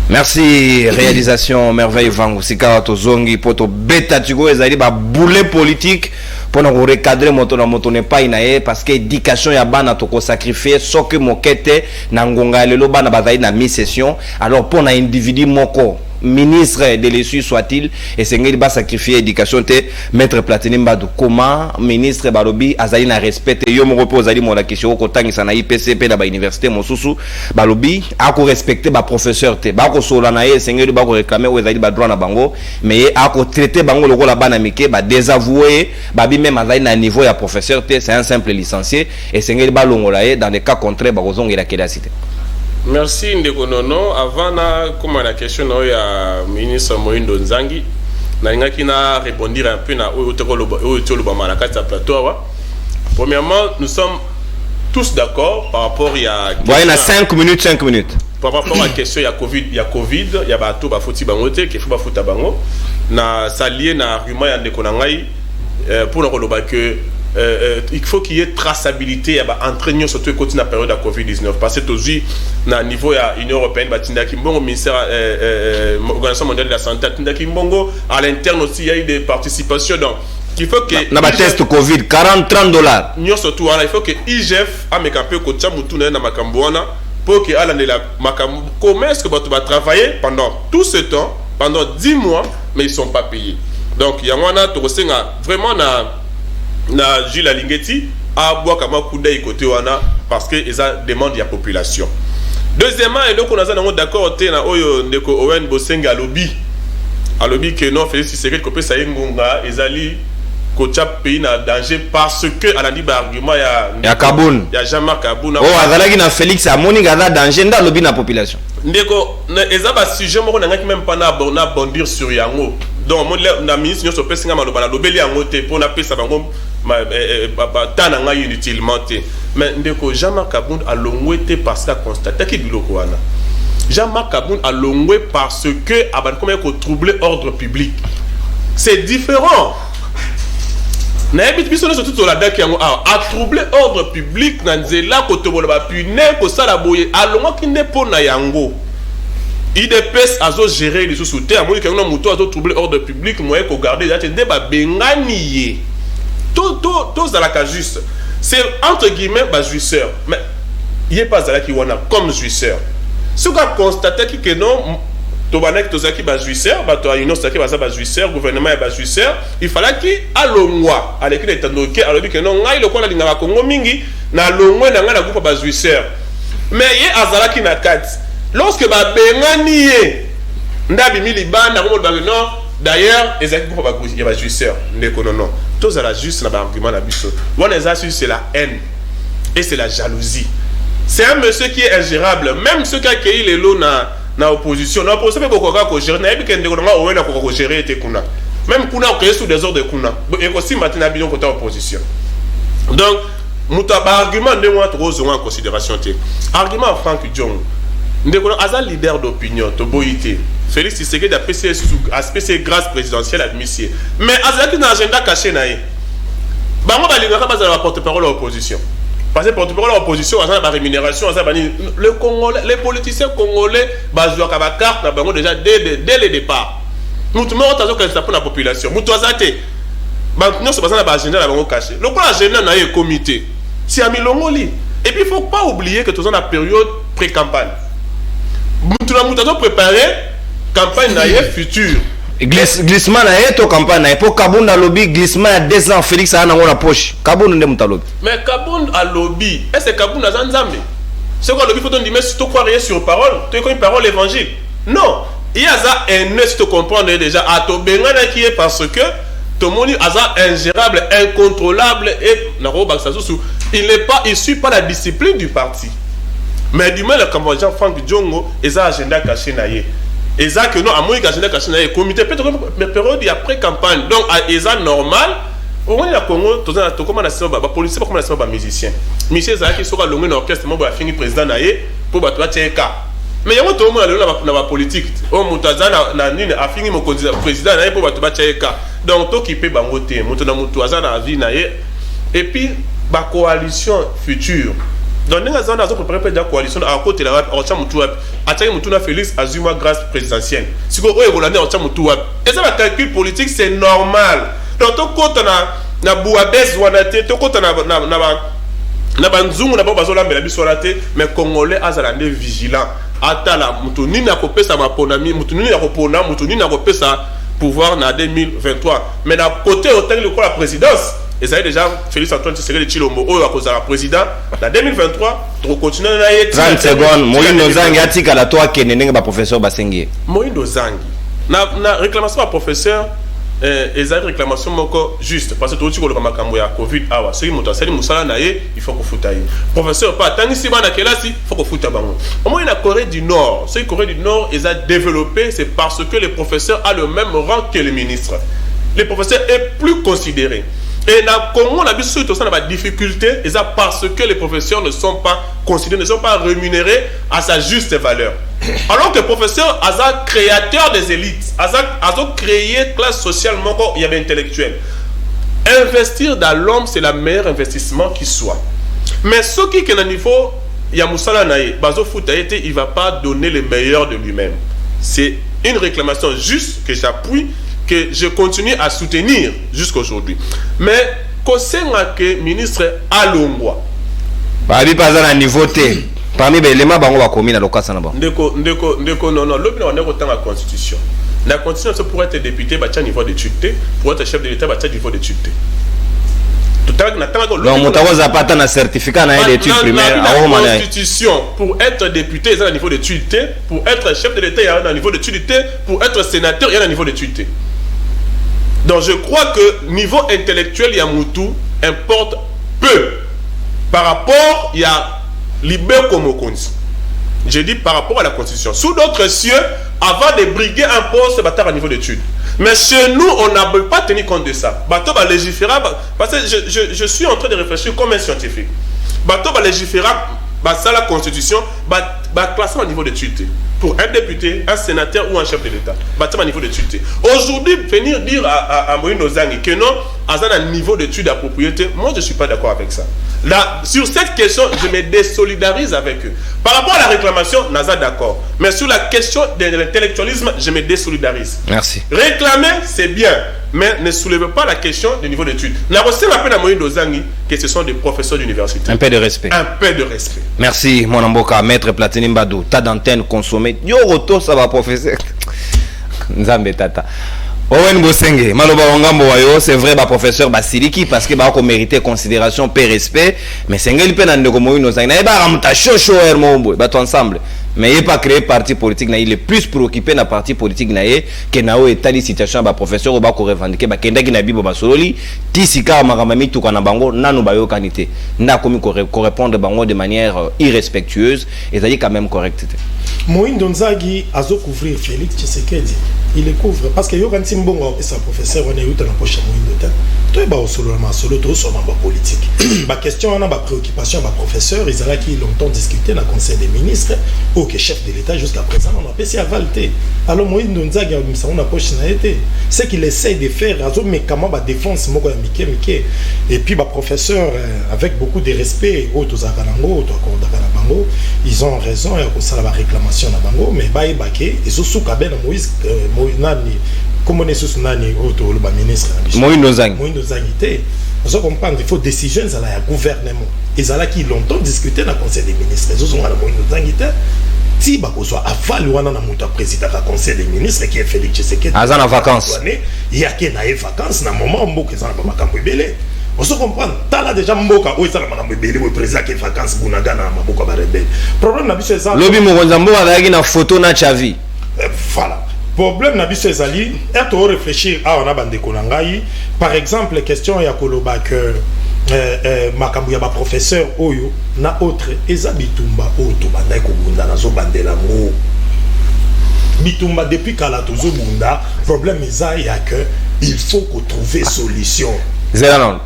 S1: Merci, réalisation merveille Vangusika Tozongi poto beta tigo ezali ba boulet politique pour nous recadrer moto na moto n'est pas inae parce que éducation ya bana to ko sacrifier soki mokete na ngonga lelo bana bazali na mi session alors pour na individu moko ministre de l'Essu soit-il et sengeli ba sacrifier éducation te maître Platini Mbadu comment ministre balobi azali na respecte yo mo repose ali mo la question ko tangisa na IPCP na ba université mosusu balobi ako respecter ba professeur te ba ko sola na ye sengeli ba ko réclamer o ezali ba droit na bango mais ako traiter bango loko la bana mike ba désavouer ba bi même azali na niveau ya professeur te c'est un simple licencié et sengeli ba longola ye dans les cas contraires ba kozongela kela cité.
S3: Merci Ndeko Nono. Avant comme la question ya ministre Moindo Nzangi, n'ingaki na répondre un peu na plateau. Premièrement, nous sommes tous d'accord par rapport à.
S1: Voyez, na 5 minutes.
S3: Par rapport à la question il y a Covid, il y a bateau bafoti bangote, qui faut bafuta bango. Na s'allier na argument ya Ndeko Nangai pour le roloba que il faut qu'il y ait traçabilité entraîner surtout côté la période de Covid-19 parce que aujourd'hui na niveau ya Union européenne batinda kimbongo ministère organisation mondiale de la santé batinda kimbongo à l'interne aussi il y a eu des participations donc il faut que
S1: na ba test Covid $40-30
S3: nous surtout il faut que IGF a mekampe ko tsamutu na makambo wana pour que ala la makambo comment est-ce que tu vas travailler pendant tout ce temps pendant 10 mois mais ils sont pas payés donc il y a to senga vraiment na Gilles Alingeti a boire kama kuda ikote wana parce que eza demande ya population. Deuxièmement et donc on a d'accord te na oyo ndeko Owen Bosenga alobi que non Félix Tshisekedi ko pesa ngonga ezali ko tchap pays na danger parce que alandi ba argument ya
S1: Kaboun
S3: ya Jean-Marc Kaboun
S1: azalaki na Félix amoni gaza danger nda lobi na population
S3: ndeko eza ba sujet moko nangaki même pas na bondir sur yango donc mon na ministre nyo so pesinga maloba na lobeli yango te pour na pesa bango tana nga inutilement te mais ndeko Jean-Marc Kaboun a longwete parce qu'il a constaté qu'il biloko wana Jean-Marc Kaboun a longwe parce que aban comme ko troubler ordre public c'est différent nayebi biso nyonso tuti olandaki yango awa atrouble ordre public na nzela kotobola bapune kosala boye alongwaki nde mpo na yango idps azogere lisusu te amoniki yango na moto azotrouble ordre public moye kogarde eza te nde babengani ye tozalaka juste c'est entre guillemets bajuisseur mais ye mpe azalaki wana comme jouisseur soki akonstataki ke non tobanaki tozalaki bajuisseur bato ya union tozalaki baza bajuisseur gouvernement ya bajuisseur il falaki alongwa aleki na etandoke alobi ke non ngai lokola alingaka kongo mingi na longwe na ngai na groupe bajuisseur mais ye azalaki na kati lorsque babengani ye nde abimi libanda komolobaki non d'ailleurs ezalaki groupe ya bajuisseur ndeko nono tozala juste na baargument na biso wana eza sur c'est la haine et c'est la jalousie. C'est un monsieur qui est ingérable, même ceux qui a accueilli les lots na opposition. Na opposition peut beaucoup ko gérer, na ebike ndeko nga owe na ko gérer te kuna. Même kuna ko sous des ordres kuna. Et aussi maintenant bilan côté opposition. Donc muta ba argument de moi trop en considération te. Argument Franck Diong. Ndeko aza leader d'opinion to boité. Félix Tshisekedi a PC aspect grâce présidentielle admissible. Mais azaki na agenda caché na ye. Bango balingaka bazala porte-parole à l'opposition. Parce que porte-parole de l'opposition, on a la rémunération, les politiciens congolais basent à la carte déjà dès le départ. Nous avons pour la population. Nous avons maintenant c'est pas l'agenda caché. Le agenda n'a pas comité. C'est à Milongoli. Et puis il ne faut pas oublier que nous avons la période pré-campagne. Nous avons préparé campagne future.
S1: Glissement na yeto campagne na pour Kabunda lobby glissement à 2 ans Félix a na poche Kabunda ndem talobi
S3: mais Kabunda a lobby est-ce que Kabunda zanzambe c'est quoi lobby faut on dire mais si tu crois rien sur parole tu es comme une parole évangile non il y a ça un si tu comprends déjà à to bengana qui est parce que tout le monde a ingérable incontrôlable et na ko baksa sous il suit pas la discipline du parti mais du moins le Cambodgien Franck Diongo et ça agenda caché na ye. Et ça que non, à moins qu'agenda caché na comité peut-être mais période après campagne donc et ça normal au moins la Congo tout ça comment na ba policier comment na ba musicien ça qui sera longue orchestre mo ba fini président na ye pour ba tcheka mais yango to mo na ba politique o mutaza na nini a fini mo président na ye pour ba tcheka donc to qui peut bango te moto na moto azana vie na ye et puis ba coalition future. Donc, nous avons préparé la coalition à côté de la Félix Azuma grâce présidentielle. Si vous avez et ça, le calcul politique, c'est normal. Donc, quand on a Bouabès, mais Congolais, ils sont vigilants. Atala, Moutouni n'a pas sa maponami, Moutouni n'a pas sa pouvoir en 2023. Mais d'un côté, au temps de la présidence, et ça y est déjà, Félix Antoine Tshisekedi de Chilombo, à cause de la présidente, en 2023, tu continues à y être. 30
S1: secondes, Moïno Zangi a dit qu'à la toi qui est un professeur Basengi.
S3: Moïno Zangi, la réclamation à professeur, et ça réclamation juste, parce que tout le monde a Covid, c'est il faut qu'on foute. Professeur, pas tant ici, il faut qu'on foute. Au moins, la Corée du Nord, ce Corée du Nord, ils ont développé, c'est parce que les professeurs ont le même rang que les ministres. Les professeurs sont plus considérés. Et dans le Congo, on a vu surtout ça la difficulté, et ça parce que les professeurs ne sont pas considérés, ne sont pas rémunérés à sa juste valeur. Alors que le professeur a un créateur des élites, a créé classe sociale, il y avait intellectuel. Investir dans l'homme, c'est le meilleur investissement qui soit. Mais ce qui est à niveau, il y a Moussala Naye, Bazo Foutaïte, il ne va pas donner le meilleur de lui-même. C'est une réclamation juste que j'appuie, que je continue à soutenir jusqu'à aujourd'hui. Mais, quand que le ministre Alongwa,
S1: Babi pas à niveau T. Parmi les éléments, on va commis dans le cas de
S3: non, l'opinion on est autant la constitution. La constitution, pour être député, à niveau d'études, pour être chef de l'État, à niveau d'études.
S1: Donc, on a pas un certificat dans l'étude primaire.
S3: La constitution, pour être député, il y a un niveau d'études. Pour être chef de l'État, il y a un niveau d'études. Pour être sénateur, il y a un niveau d'études. Donc je crois que niveau intellectuel, il y a Moutou importe peu par rapport il y a Libé Komokonzi. Je dis par rapport à la constitution. Sous d'autres cieux, avant de briguer un poste, c'est à niveau d'études. Mais chez nous, on n'a pas tenu compte de ça. Bateau va légiférer parce que je suis en train de réfléchir comme un scientifique. Bateau va légiférer, ça la constitution, classer au niveau d'études. Pour un député, un sénateur ou un chef de l'État, bâtiment à niveau d'études. Aujourd'hui, venir dire à Moïno Zangi que non, à un niveau d'études approprié. Moi, je ne suis pas d'accord avec ça. Là, sur cette question, je me désolidarise avec eux. Par rapport à la réclamation, Naza d'accord. Mais sur la question de l'intellectualisme, je me désolidarise.
S1: Merci.
S3: Réclamer, c'est bien, mais ne soulevez pas la question du niveau d'études. N'a pas appelé à Moïse Dozangi que ce sont des professeurs d'université.
S1: Un peu de respect.
S3: Un peu de respect.
S1: Merci, mon amboka, maître Platini Mbadou. Tas d'antenne consommée. Yo, retour, ça va, professeur. Nzambe tata. Owen Bosenge, Maloba Wangambo Wayo, c'est vrai, professeur Basiliki, parce que bah, mérité considération, paix, respect, mais c'est un peu de comme nous avons bah, chaud, bah, ensemble. Mais il n'est pas créé parti politique, il est plus préoccupé dans parti politique que dans l'état situation, bah, professeur, ou bah, qu'on revendique, bah, kenda qui n'a bibo bah, sololi, tisika, maramami, tout kana bango, nanu bayo kanité, n'a commis qu'on répondre bango de manière irrespectueuse, et ça y est quand même correct.
S2: Moïse Donzagi a couvrir Félix Tshisekedi. Il le couvre parce que Yoganti Mbongo et sa professeur on est eu dans la poche Moïse Donzagi. Toi bah au solo ma solo toi sur ma politique. Ma question on a ma préoccupation ma professeur ils ont qui longtemps discuté dans le conseil des ministres ou que chef de l'État jusqu'à présent on a passé à valter. Alors Moïse Donzagi on a poche na été. C'est qu'il essaie de faire raison mais comment ba défense moko ya Mike et puis ma professeur avec beaucoup de respect au Tozakanango to akordaka na bango ils ont raison et que ça la réclamation na bango mais ba ebake et so souka ben Moïse nani comment est ce nani au le ministre
S1: Moïse Donzagi
S2: vous comprenez il faut décision ça la gouvernement ils ont qui longtemps discuté dans le conseil des ministres ils ont la Moïse Donzagi si bah qu'on soit aval ou on a monté président du conseil des ministres qui est Félix Tshisekedi
S1: en vacances
S2: il y a qui na vacances na moment où que ça na makambo belé on se comprend tala déjà mboka o ça na makambo belé le président qui vacances bunaga na maboka ba rebelle problème na biso ça
S1: lobi mo nzambo avec na photo na Chavi
S2: voilà problème na biso ezali et to réfléchir à on a bande konangai par exemple question ya koloba que makambo ya ba professeur oyo na autre eza bitumba oyo to bandai ko bunda na zo bandela ngo bitumba depuis kala to zo bunda problème eza ya que il faut qu'on trouve solution
S1: Zélanon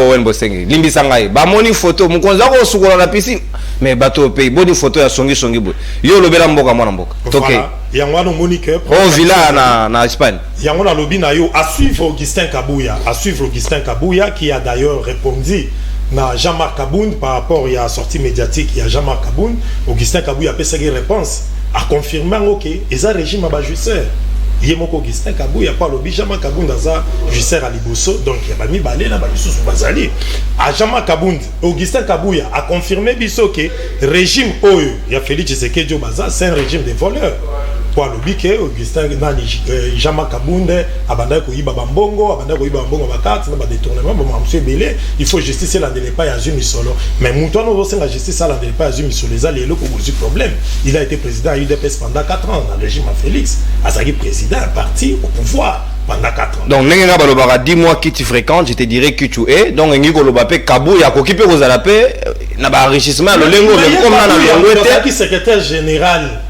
S1: Owen Bosenge limbi sangai ba moni photo mukonza ko sukola na piscine mais bateau pays boni photo ya songi bo yo lobela mboka mwana mboka
S2: toke ya ngwana monique
S1: oh villa na Espagne
S2: ya ngwana lobi na yo à suivre Augustin Kabouya qui a d'ailleurs répondu na Jean-Marc Kaboun par rapport à la sortie médiatique il y a Jean-Marc Kaboun Augustin Kabouya a fait sa réponse à confirmer OK et ça régime à bajusser Yemoko Augustin Kabouya pas lobby Jean-Marc Kaboun dans sa jusser à Liboso donc il y a mis balé na bajusu sous bazali à Jean-Marc Kaboun Augustin Kabouya a confirmé biso que régime oyo il y a Félix Tshisekedi baza c'est un régime de voleurs pour lobby que Augustin nani Jean-Marc Kaboun abanda ko yiba bambongo bakati na ba détournement ba monsieur belé il faut justice là de pas azumi solo mais mutono do senga justice là de pas azumi solo les alliés ko bozu problème il a été président à UDPS pendant 4 ans dans le régime à Félix azaki président un parti au pouvoir pendant 4 ans.
S1: Donc nenga balobara dis-moi qui tu fréquentes, je te dirai qui tu es. Donc ngi koloba pe Kabouya ko kipe ko zala pe na ba enrichissement le lengo même comme na longo était
S2: qui secrétaire général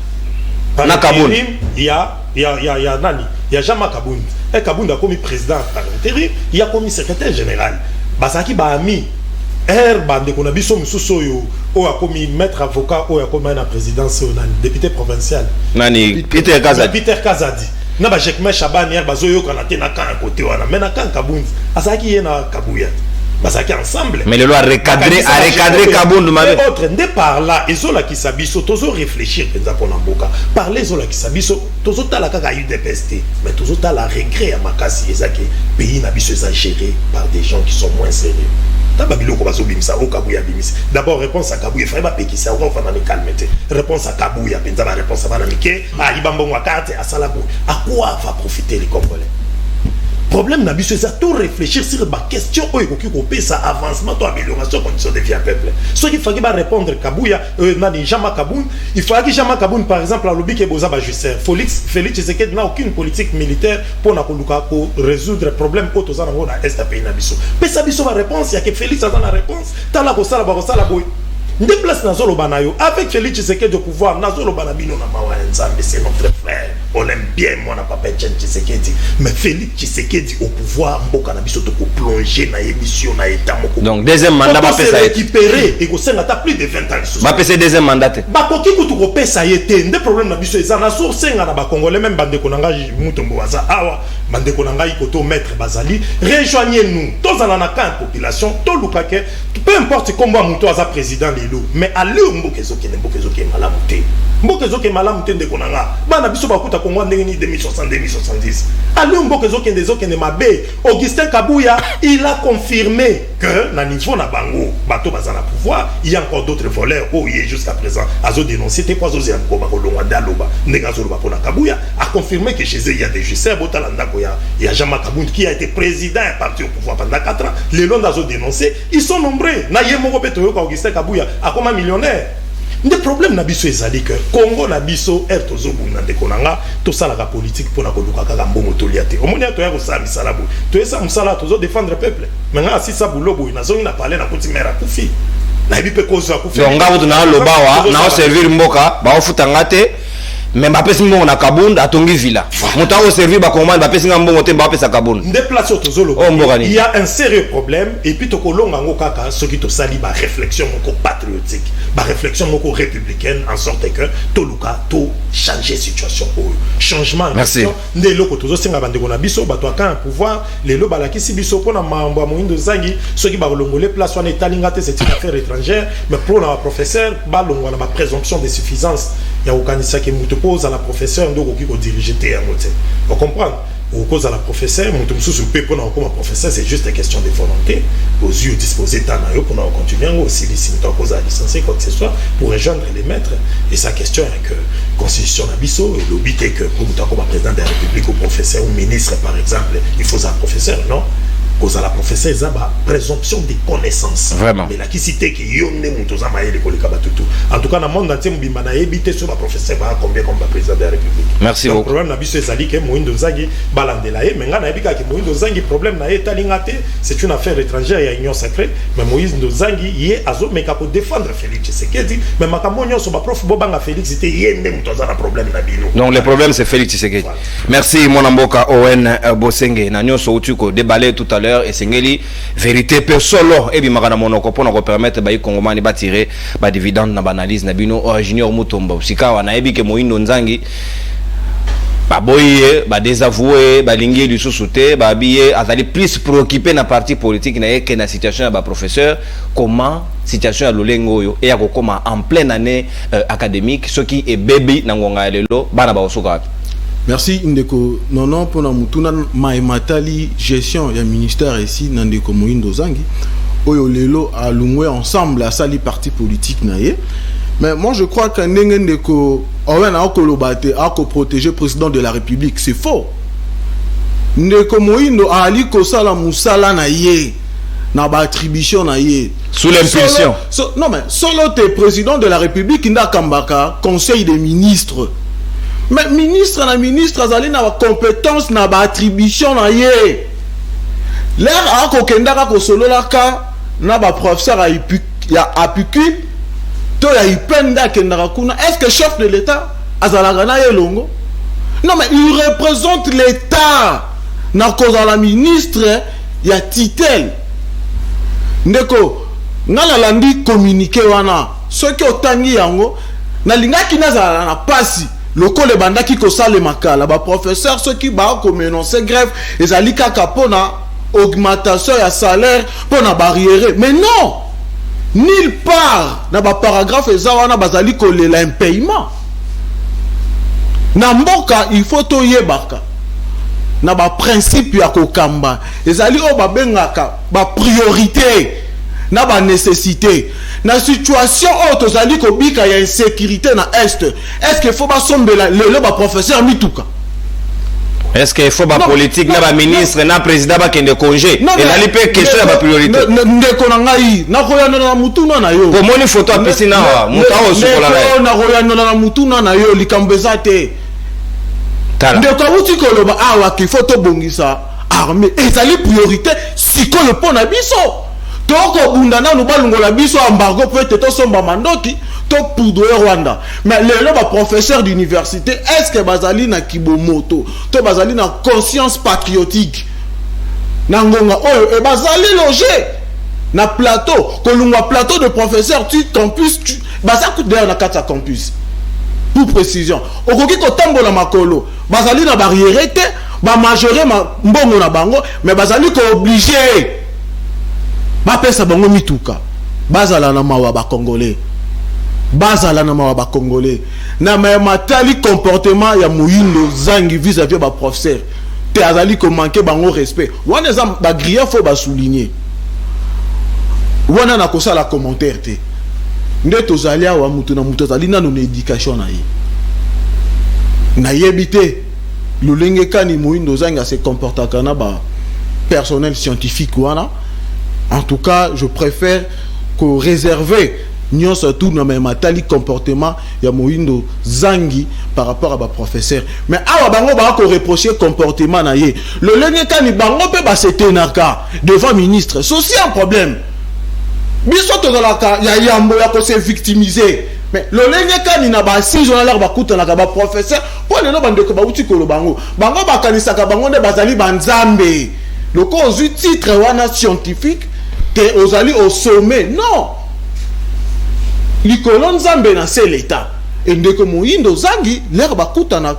S1: na Kaboun.
S2: Il y a nani, il y a Jean-Marc Kaboun. Et Kaboun a commis président par intérim, il a commis secrétaire général. Basaki ba ami bande qu'on a biso mususo yo o a commis maître avocat o a commis na présidence nani député provincial.
S1: Nani Peter
S2: Kazadi. Na ba Jekme Chaban hier bazo yo kana tena kan côté wana mais na kan Kaboun. Asaki yena Kabouya. Basaki ensemble.
S1: Mais le loi recadrer Kaboun ma
S2: autre ne par là et zola qui sabiso tozo réfléchir penza pona mboka. Parler zola qui sabiso tozo tala kaka UDPST mais tozo tala regret à makasi ezaki pays na biso est géré par des gens qui sont moins sérieux. D'abord, réponse à Kabouya. Il faut pas péquer ça. On va calmer. Réponse à Kabouya. Réponse à Manamike. À Ibambon Wakate. À Salabou. À quoi va profiter les Congolais? Problème n'a c'est à tout réfléchir sur ma question où il faut ça avancement, toi amélioration condition de vie à peuple. Ce qu'il faut répondre Kabouya, nani Jean-Marc Kaboun, il faut que Jean-Marc Kaboun par exemple à l'objet que boza ba justice. Félix Tshisekedi n'a aucune politique militaire pour résoudre le problème autour de la est pays na biso. Mais ça biso va réponse, il y a que Félix a la réponse. Tala ko sala boy. Déplace Nazolo Banayo avec Félix Tshisekedi au pouvoir, Nazolo Banabino na mawa nzambe c'est notre frère. On l'aime bien, moi, on n'a pas Etienne Tshisekedi. Mais Félix Tshisekedi au pouvoir, Mboka na biso toko plonger na émission na état moko.
S1: Donc deuxième mandat ba pesa
S2: récupérer et ko senga ta plus de 20 ans.
S1: Ba pesa deuxième mandat.
S2: Ba koki ko to pesa yete, ndé problème na biso ezana so senga na ba congolais même bande ko nanga mutombo waza awa, bande ko nanga ikoto maître Bazali, rejoignez-nous. Tous en a population, tout le paquet, peu importe comment muto aza président lelo, mais allez au Mbokezo ke malamuté. Mbokezo ke malamuté ndé ko nanga. Bana biso ba kuta Congo ndenge 2060 2070. Allez Mbokezo ke ndezo ke ne mabe. Augustin Kabouya, il a confirmé que na niveau na bango, bato bazana pouvoir, il y a encore d'autres voleurs oh il est jusqu'à présent azo dénoncé te quoi ozi ko ba ko longwa daloba. Ndega zo ba pona Kabouya a confirmé que chez eux il y a des justices botalanda ko ya Jama Kabound qui a été président et parti au pouvoir pendant 4 ans. Les longs azo dénoncé, ils sont nombreux. Na yemoko beto ko Augustin Kabouya a comme millionnaire. Le problème na biso ezali que Congo na biso tozo bunda de konanga to sala la politique pour na koluka kaka mbongo toliate. Omonia to ya ko sa misala bo. To esa musala tozo défendre peuple. Maintenant si ça bulobo ina zongi na parler na kuti mera kufi. Na bipe kozo akufi.
S1: Donc ngabo tuna lobawa na servir mboka ba ofutanga te. Mais ba pesi mbongo na Kabound atongi villa. Muta o servir ba commande ba pesi mbongo te ba pesa Kabound.
S2: Déplacer tozo lo. Il y a un sérieux problème et puis to kolonga ngo kaka ce qui to sali ba réflexion moko patriotique. Ba réflexion moko républicaine en sorte que toluka to changer situation au changement.
S1: Merci.
S2: Ndé loko tozo singa bande kona biso bato aka pouvoir les lo balaki si biso pona mambo moindo zangi ceux qui ba longolé place on est alingate c'est une affaire étrangère mais pour la professeur ba longwa na ba présomption de suffisance ya okanisa ke muto pose à la professeur ndoko ki ko diriger te ya moté. On comprend. Au cause à la professeur, mon tout sous peu pour comme professeur, c'est juste une question de volonté. Aux yeux disposés d'un ailleurs pour continuer aussi les à cause à licencier quoi que ce soit pour rejoindre les maîtres. Et sa question est que constitution d'abisso et l'obité que comme président de la République ou professeur ou ministre par exemple, il faut un professeur, non? Cause à la professeur, ils ont présomption de connaissances.
S1: Vraiment.
S2: Mais la qui cité que yonne mutoza maïe de kolekabatutu. En tout cas, dans le monde entier, mbimba na ebité sur la professeur va combien comme président de la République.
S1: Merci beaucoup.
S2: Le problème na biso ezali que Moïndo Zangi balandela e, mais nga na ebika que Moïndo Zangi problème na etalingate, c'est une affaire étrangère ya union sacrée, mais Moïndo Zangi yé azo meka ko défendre Félix Tshisekedi, mais makambo nyonso ba prof bobanga Félix c'était yende mutoza na problème na bino.
S1: Donc le problème c'est Félix Tshisekedi. Voilà. Merci mon amboka Owen Bosenge na nyonso utuko déballer tout à l'heure et sengeli vérité pe solo et bimaka na monoko pona ko permettre ba ikongomani ba tirer ba dividende na banalise na bino Junior Mutomba usika wana ebike Moïndo Nzangi ba boye ba désavoué ba lingi du sous-souté ba bié azali plus préoccupé na parti politique na yeke na situation ya ba professeur comment situation ya lolengo yo et ya kokoma en pleine année académique ce qui est bébé na ngonga lelo bana ba osuka.
S4: Merci Ndeko Nono pour la mutuna maimatali gestion ya ministère ici Ndeko Moïndo Zangi oyo lelo a lungwe ensemble à sali parti politique naie. Mais moi je crois que Ndeko Owen a kolobate a ko protéger président de la République, c'est faux. Ndeko Moïndo a ali ko sala musala naie na ba attribution naie
S1: sous l'impulsion.
S4: Non mais solo te président de la République nda kambaka conseil des ministres. Mais ministre na ministre azali na compétence na ba attribution na ye. L'air a ko kendaka ko solo la ka na ba professeur ya apicule to ya ipenda kendaka kuna. Est-ce que chef de l'État azalaka na ye longo? Non mais il représente l'État na cause la ministre ya titel. Ndeko ngala landi communiquer wana ce qui otangi yango na lingaki nazala na pasi. Loko le banda qui kosa le makala ba professeur ceux qui ba ko menoncer grève ezali kaka pona augmentation ya salaire pona barrière mais non nulle part na ba paragraphe ezawana bazali ko lela impayement na mboka il faut to yebaka na ba principe ya kokamba ezali o babengaka ba priorité na ba nécessité na situation où tozali ko bika ya insécurité na est-ce qu'il faut ba sombela le ba professeur mituka
S1: est-ce qu'il faut ba politique na ba ministre na président ba kende congé et la lipe question ba priorité
S4: ndeko na ngai na koyana na mutuna na yo
S1: pour moni photo a piscine na mutao sukola
S4: na koyana na mutuna na yo likambeza te ndeko uti koloba awa ki photo bongisa armée ezali priorité sikoyo pona biso toko bundana no balungola biso embargo peut-être to somba mandoki to poudre Rwanda mais lelo ba professeur d'université est-ce que bazali na kibomoto to bazali na conscience patriotique na ngonga oyo e bazali logé na plateau kolungwa plateau de professeur tu campus tu baza coup d'ailleurs na kata campus pour précision okoki ko tambola makolo bazali na barrière te ba majorer ma mbongo na bango mais bazali ko obligé ba pesa bango mituka bazala na mawa ba congolais bazala na mawa ba congolais na matali comportement ya muyindo zangi vis-à-vis ba professeur te azali ko manquer bango respect wana za ba grief faut ba souligner wana na kosa la commentaire te nde tozali awa mutu na mutu azali na éducation na ye na yebite lolenge kani muyindo zangi se comportaka na ba personnel scientifique wana. En tout cas, je préfère que réserver nous surtout dans mes matali comportement ya moindo zangi par rapport à ba professeur. Mais awa bango ba ko reprocher comportement na ye. Le lenge kani bango pe ba setenaka devant ministre. C'est aussi un problème. Biso to la ka ya yambo ya ko se victimiser. Mais le lenge kani na ba si journal ba kuta na ka ba professeur pour le no bande ko ba uti ko lo bango. Bango ba kanisa ka bango ne bazali banzambe. Le cause du titre wana scientifique que aux alliés au sommet non les colons zambé na c'est l'état et de que moyindo zangi l'air bakuta na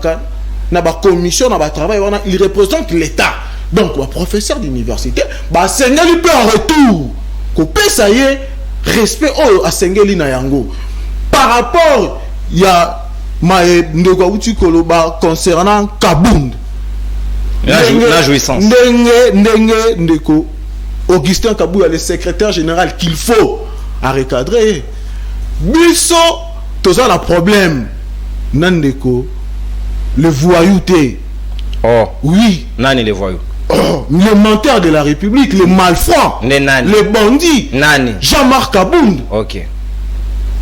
S4: ba commission na ba travail wana il représente l'état donc le professeur d'université ba sengeli peut en retour ko pesa ye respect au asengeli na yango par rapport ya ma ndeko uti koloba concernant Kabund
S1: la jouissance
S4: ndenge ndeko Augustin Kabouya, le secrétaire général qu'il faut à recadrer. Biso, tout ça, le problème. Nandeko, le voyouté.
S1: Oh.
S4: Oui.
S1: Nani les voyous.
S4: Oh, les menteurs de la République, les malfrats, les bandits.
S1: Nani.
S4: Jean-Marc Kabound.
S1: Ok.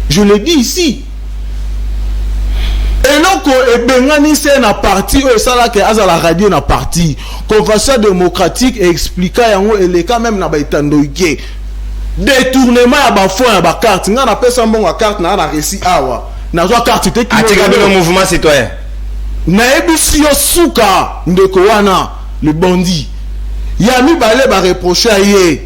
S4: Je le dis ici. Et donc, Bengani c'est na parti, et ça là que à la radio na parti, convention démocratique et expliquer yango et les cas même na ba itandoike. Détournement à ba fond à ba carte, nga na pesa mbongo carte na récit awa. Na zo carte te ki.
S1: Atika le mouvement citoyen.
S4: Na ebisi yo suka ndeko wana le bandit. Yami balé ba reprocher yé.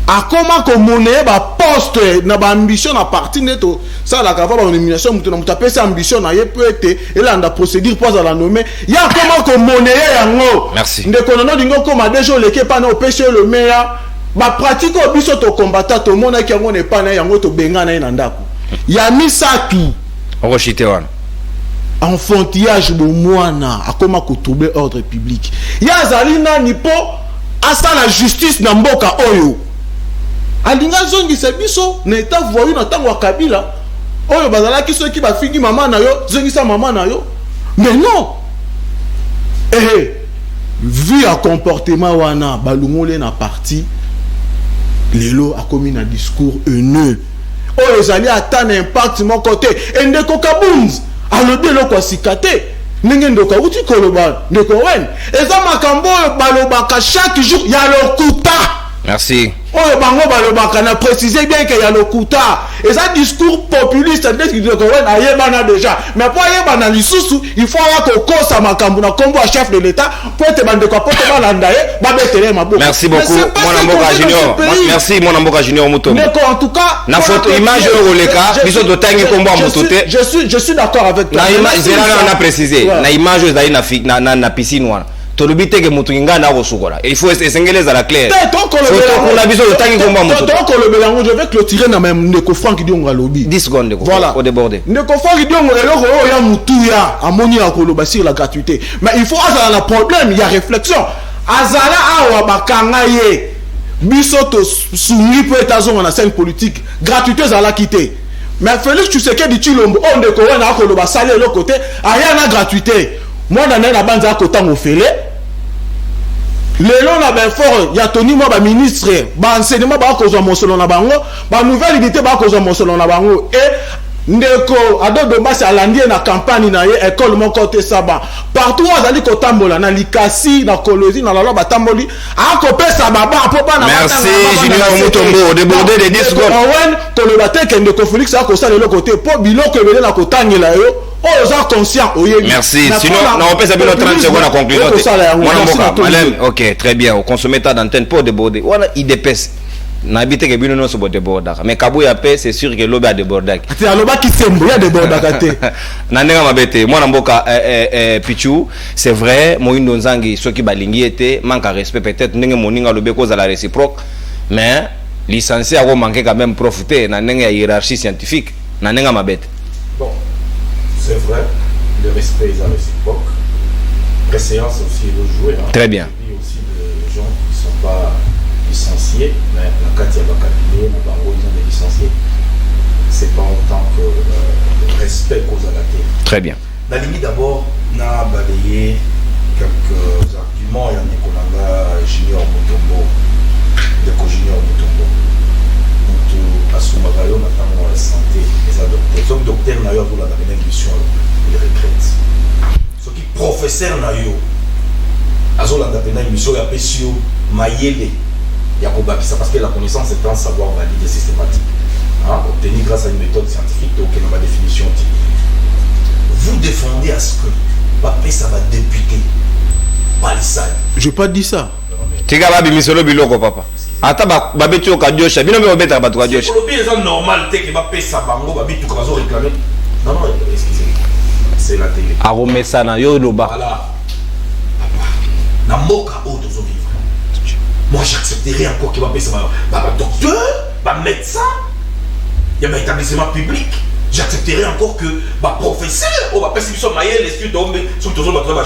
S4: A comment que monnaie ba poste na ba ambition na parti neto ça la cava ba nomination mutu na mutu apesa ambition na ye peut être et là on a procédure pour la nommer ya comment que monnaie yango
S1: merci
S4: ndeko nono dingo comme déjà le ke pa na opeshe le meilleur ba pratique obiso to combattant to mona ki yango ne pa na yango to benga na ndako ya misaki
S1: rochité wana
S4: enfantillage bo mwana akoma ko troubler ordre public ya zalina nipo asa la justice na mboka oyo alinga zongi sebiso na eta voyu na tango Kabila oyo bazala ki soki ba fingi mama na yo zongi sa mama na yo mais non vu à comportement wana balungole na parti lelo a commis un discours haineux oyo zali atana impact mon côté endeko Kabunz alobi eloko asikate ndenge ndoka uti koloba ndeko wen eza makambo balobaka chaque jour ya lokuta.
S1: Merci.
S4: Oh, bango balobaka na préciser bien qu'il y a le kuta. Et ça discours populiste peut-être qu'il dit que ayebana déjà. Mais pour ayebana lisusu, il faut avoir que kosa makambu na kombo à chef de l'état pour te bande quoi pour te balandaye ba betele mabo.
S1: Merci beaucoup mon Amboka Junior. Merci mon Amboka Junior Mutombo.
S4: En tout cas,
S1: na photo image au leka biso to tangi kombo à Mutote.
S4: Je suis d'accord avec toi.
S1: Na image on a précisé. Na image ezali na piscine wana. Tolubite ke mutu inga na kosukola. Il faut esengele za la claire.
S4: Donc on a besoin de tangi komba mutu. Donc on le mélange, je vais clôturer na même Ndeko Frank Dionga lobby.
S1: 10 secondes
S4: voilà.
S1: Au déborder.
S4: Ndeko Frank Dionga eloko ya mutu ya amoni ya koloba sur la gratuité. Mais il faut azala la problème, il y a réflexion. Azala awa bakanga ye. Biso to sungi peut être dans la scène politique. Gratuité za la quitter. Mais Félix Tshisekedi Tshilombo on Ndeko wana koloba salé l'autre côté, aya na gratuité. Moi dans la bande à côté au félé lelo na ben fort ya toni mo ba ministre ba enseignement ba ko zo mosolo na bango ba nouvelle unité ba ko zo mosolo na bango et ndeko ado dombasi alandi na campagne na ye école moko te saba partout azali kotambola na likasi na kolozi na lalo batamboli akopesa baba po bana
S1: merci Junior Mutombo débordé de 10 secondes
S4: owen koloba te ke ndeko Félix akosala le côté po biloko ebele na kotangela yo oza conscient oyebi
S1: merci sinon on peut savoir 30 secondes à conclure ok très bien au consommateur d'antenne pour déborder on il dépasse n'habite que bino no so déborder mais kabuya pe c'est sûr que lobe a déborder
S4: ati aloba kisembo ya déborder te
S1: na ndenga mabete mwana mboka Pichu c'est vrai moindo nzangi soki balingi était manque à respect peut-être ndenge moninga lobe cause à la réciproque mais licencié a manqué quand même profiter na ndenga hiérarchie scientifique na ndenga mabete
S5: bon c'est vrai le respect est réciproque préséance aussi rejouer
S1: très bien
S5: et aussi de gens qui sont pas licenciés, mais la Katia va cabinet, la barreau, ils ont des licenciés. C'est pas autant que le respect cause à la terre.
S1: Très bien.
S5: La limite d'abord, on a balayé quelques arguments. Il y a Nicolas Junior Mutombo, Deko Junior Mutombo. Donc, à ce moment-là, on attend la santé des adopteurs. Sauf docteur Nayo, vous l'avez une émission, il retraite. Sauf qui professeur Nayo, Azola d'appeler une émission, il y a Pessio Mayele. Parce que la connaissance est un savoir valide et systématique. Obtenu grâce à une méthode scientifique, donc il y a une définition. Vous défendez à ce que Papé ça va députer Palissade.
S4: Je n'ai pas dit ça.
S1: Tika babi misolo biloko papa. Ata babeti o kadiosha, bino me obeta batu kadiosha.
S5: C'est normal que Papé ça bango babi tout kazo réclamer. Non non, excusez-moi. C'est la télé.
S1: Aromesa na yo loba.
S5: Voilà. Papa. Na moka auto zo vivre. Moi, j'accepterais encore qu'il va payer ça. Docteur, médecin, il y a un établissement public. J'accepterais encore que professeur, on va payer ça. Les études,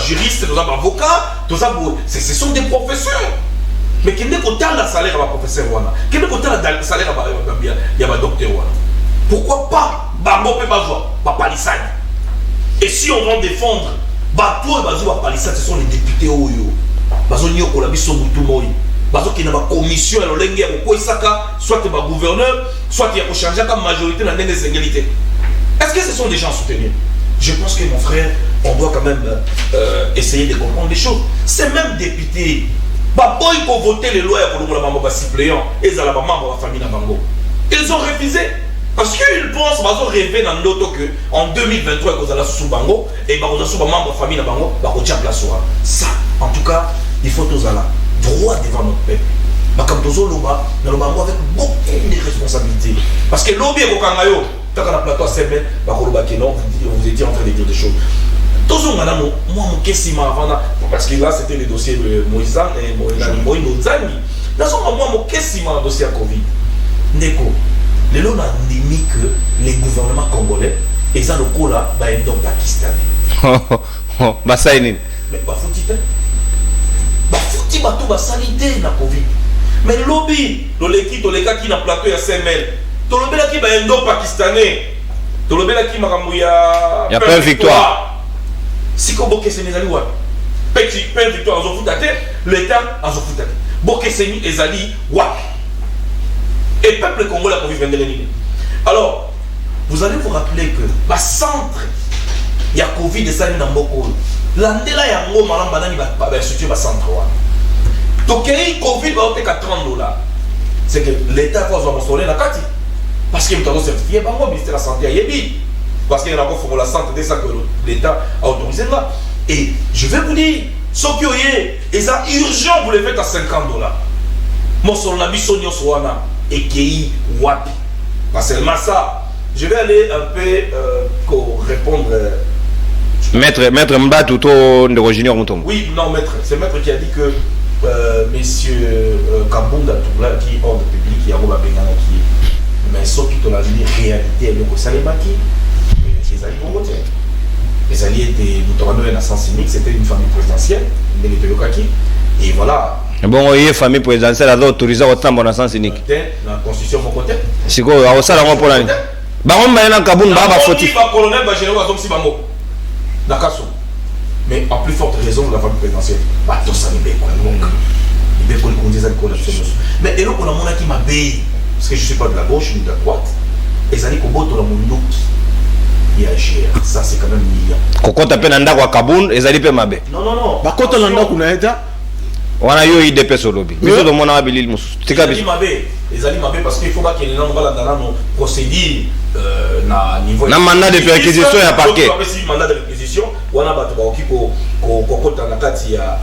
S5: juristes, avocats, ce sont des professeurs. Mais quel est le salaire à professeur? Quel est le salaire à docteur? Pourquoi pas Palissade? Et si on va défendre, Palissade, ce sont les députés Oyo. Parce qu'il y a une commission soit le gouverneur, soit il y a changer la majorité dans les égalités. Est-ce que ce sont des gens à soutenir? Je pense que mon frère, on doit quand même essayer de comprendre les choses. Ces mêmes députés, ils ont voté les lois pour le suppléant et les membres de la famille Nabango. Ils ont refusé. Parce qu'ils pensent qu'ils ont rêvé dans l'auto qu'en 2023, ils ont sous Bango et ils ont sous membre de la famille Nabango, ils ont place. Ça, en tout cas, il faut tous aller droit devant notre peuple. Comme tous nous avons avec beaucoup de responsabilités. Parce que l'objet est au tant qu'on a plateau à 7 mètres, vous étiez en train de dire des choses. Tous nous avons mon question avant, parce que là c'était le dossier de Moïse et Moïse Nzangi. Là, mon question dans le dossier à Covid. Neko, les lois ont dit que les gouvernements congolais, ils ont le coup là, ils sont pakistanais.
S1: Bah ça y est.
S5: Mais pas foutu. Fouti bato ba salité na Covid. Mais lobby, l'équipe de l'état qui na plateau ya SML. To lobby la qui ba indo-pakistanais. To lobby la qui makambu ya
S1: plein victoire.
S5: Si ko boke Sénégal wa. Petit plein victoire en foutate, l'état en foutate. Boke Séni ezali wa. Et peuple congolais a vivre vendredi. Alors, vous allez vous rappeler que ba centre ya Covid ezali na mboko. L'andela yango malam banani ba structure ba centre wa. Donc il Covid va être à $30. C'est que l'État va mentionner la carte. Parce qu'il est certifié par le ministère de la Santé à Yebi. Parce qu'il y a encore pour la santé, c'est ça que l'État a autorisé là. Et je vais vous dire, ce qui est, et ça urgent, vous le faites à $50. Moi, sur la mission Nyoswana et qui wapi. Pas seulement ça. Je vais aller un peu répondre.
S1: Maître Mbatou de Junior Mutombo.
S5: Oui, non, maître. C'est maître qui a dit que monsieur Kabunda Toula qui est hors de public, qui a Roba Bengana qui est. Mais ce qui te l'a dit, réalité, le Kosalebaki, les alliés congolais. Les alliés étaient, nous avons un sens cynique, c'était une famille présidentielle, et voilà.
S1: Bon, il y a une famille présidentielle, elle a autorisé autant de sens cynique.
S5: La constitution, mon côté.
S1: C'est quoi, on ça la pour l'année. Baron Mayana Kaboun, Baba Foti.
S5: Colonel Bajero, Azom Sibamo. Nakaso. Mais en plus forte raison, la famille présidentielle. Bah, tout ça, il y a mais et là, on a mon qui m'a payé. Parce que je ne suis pas de la gauche ni de la droite. Et ça dit qu'au bout de mon doute, ménagère. Ça, c'est quand même million.
S1: Koko tapé nanda kwa Kaboun, ezali pe mabe.
S5: Non.
S4: Par contre, on a kuna eta.
S1: Wana yo IDP solobi. Biso do mona bilil musu. Tika biso.
S5: Les ali mabe parce qu'il faut pas qu'il y ait nos procédures na niveau.
S1: Na mandat de perquisition ya parquet.
S5: Si mandat de perquisition, wana ba to ba okiko kokota na kati ya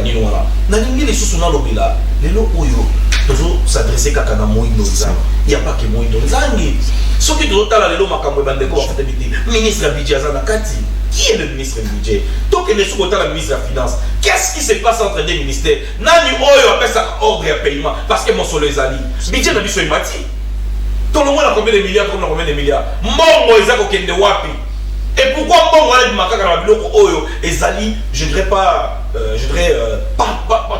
S5: nini wana. Na ningi les sous na lobila. Lelo oyo tozo s'adresser kaka na moindo nzangi. Il y a pas que moindo nzangi. Ce qui doit être lelo makambo bandeko ba fatalité. Ministre budget azana kati. Qui est le ministre du budget? Donc, il est sous la ministre de la Finance. Qu'est-ce qui se passe entre des ministères? Nani Oyo appelle ça ordre et paiement. Parce que mon solo est ali. Budget n'a pas besoin de mati. Tout le monde a combien de milliards? Tout le monde a combien de milliards? Mongo Ezako Kende Wapi. Et pourquoi Mongo a dit Makaka Rabiloko Oyo Ezali? Je dirais pas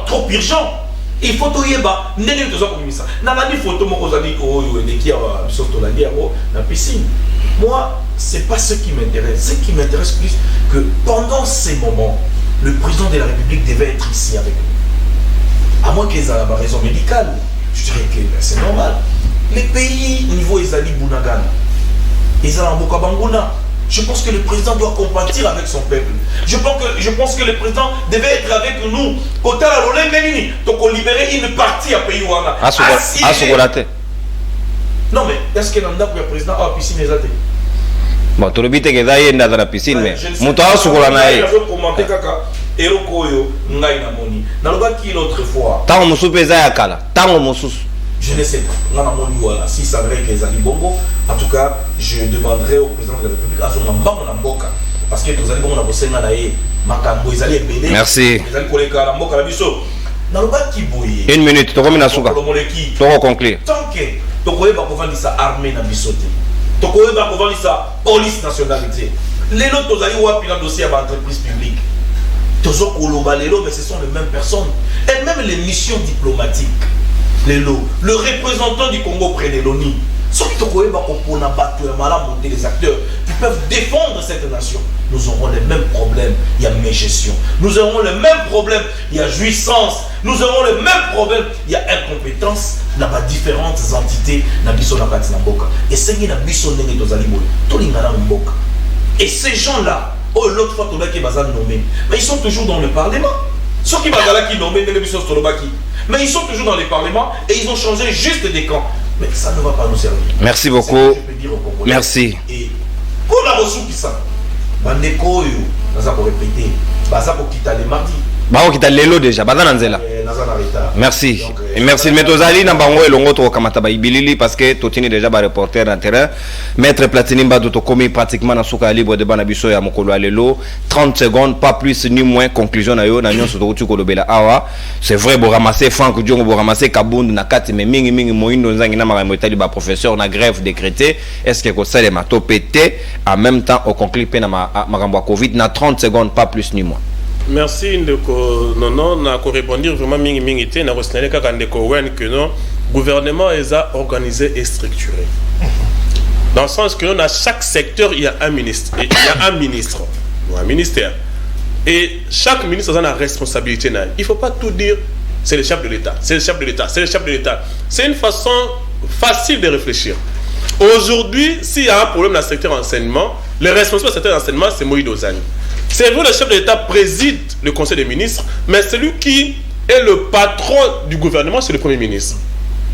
S5: trop urgent. Il faut tout y avoir. N'est-ce pas comme ça? Nanani photo Mongo Zali Oyo et qui a sorti la guerre dans la piscine. Moi, c'est pas ce qui m'intéresse. Ce qui m'intéresse plus que pendant ces moments, le président de la République devait être ici avec nous. À moins qu'ils aient la raison médicale, je dirais que c'est normal. Les pays niveau Ezali Bounagan, Ezali Mbokabanguna, je pense que le président doit compatir avec son peuple. Je pense que le président devait être avec nous. Quand la Rolé Menini, donc on libérait une partie à pays Wana. Non mais est-ce que le président a piscine les athées?
S1: Bon, tu le dis que d'ailleurs dans la piscine, mais Moutawa Soukola nae.
S5: Je vais commenter kaka. Erokoyo ngai na moni. Na loba ki l'autre fois.
S1: Tango musu peza ya kala. Tango musu.
S5: Je ne sais pas. Nga na moni wala. Si ça vrai que Ezali Bongo, en tout cas, je demanderai au président de la République à son mbango na mboka. Parce que Ezali Bongo na bosenga na ye. Makambo Ezali ebele.
S1: Merci.
S5: Ezali koleka na mboka na biso. Na loba ki boye.
S1: Une minute, to komina suka. To conclure.
S5: Tant que tokoye ba kovandisa armée na biso te. Tokoye ba kovandisa police nationale te. Lelo tozali wapi na dossier ya entreprise publique. Tozo koloba lelo, mais ce sont les mêmes personnes. Et même les missions diplomatiques. Lelo, le représentant du Congo près de l'ONU. Ceux qui tokoye ba kopona bato ya mala monter les acteurs qui peuvent défendre cette nation. Nous aurons les mêmes problèmes, il y a mégestion. Nous aurons les mêmes problèmes, il y a jouissance. Nous aurons les mêmes problèmes, il y a incompétence. Dans différentes entités, na biso na kati na mboka. Et c'est qui na biso ndenge tozali boy. To lingana mboka. Et ces gens-là, oh l'autre fois tola qui bazal nommé, mais ils sont toujours dans le parlement. Ceux qui bazala qui nommé ndenge biso tolobaki. Mais ils sont toujours dans le parlement et ils ont changé juste des camps. Mais ça ne va pas nous servir.
S1: Merci beaucoup. Merci.
S5: Et pour la ressource qui ça, bandeko yo, naza ko répéter, baza ko kita le mardi.
S1: Bao kita lelo déjà, baza nanzela. Merci. Donc, et merci Maître Zali na bango elongo to kamata ba ibilili parce que totini déjà ba reporter na terrain. Maître Platini Mbado to komi pratiquement na suka libre de bana biso ya mokolo alelo 30 secondes pas plus ni moins conclusion na yo na nyonso to tu ko lobela awa. C'est vrai bo ramasser Franck Diongo bo ramasser Kabund na kati mais mingi moindo nzangi na makambo etali ba professeur na grève décrétée. Est-ce que ko salema to pété en même temps au conclut pe na makambo Covid na 30 secondes pas plus ni moins.
S3: Merci ndeko non na ko répondre vraiment mingi té na ko signaler kaka ndeko wen que non gouvernement est organisé et structuré. Dans le sens que dans chaque secteur il y a un ministre et il y a un ministre ou un ministère. Et chaque ministre a une responsabilité. Il faut pas tout dire c'est le chef de l'État, c'est le chef de l'État, c'est le chef de l'État. C'est une façon facile de réfléchir. Aujourd'hui, s'il y a un problème dans le secteur enseignement, le responsable du secteur enseignement c'est Moïse Ozani. C'est vrai, le chef de l'État préside le Conseil des ministres, mais celui qui est le patron du gouvernement, c'est le Premier ministre.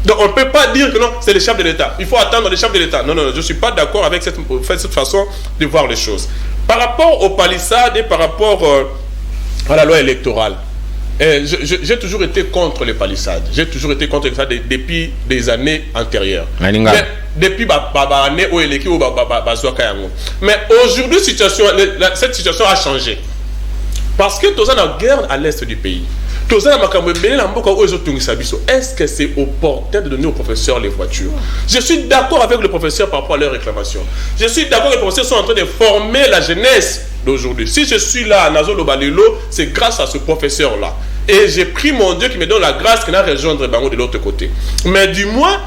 S3: Donc on ne peut pas dire que non, c'est le chef de l'État. Il faut attendre le chef de l'État. Non, je ne suis pas d'accord avec cette façon de voir les choses. Par rapport aux palissades et par rapport à la loi électorale, j'ai toujours été contre les palissades. J'ai toujours été contre les palissades depuis des années antérieures. Depuis mais aujourd'hui, cette situation a changé. Parce que tous la guerre à l'est du pays. Est-ce que c'est opportun de donner aux professeurs les voitures? Je suis d'accord avec le professeur par rapport à leurs réclamations. Je suis d'accord que les professeurs sont en train de former la jeunesse d'aujourd'hui. Si je suis là à Nazolo Balelo, c'est grâce à ce professeur-là. Et j'ai pris mon Dieu qui me donne la grâce qu'il a rejoindre Bango de l'autre côté. Mais du moins,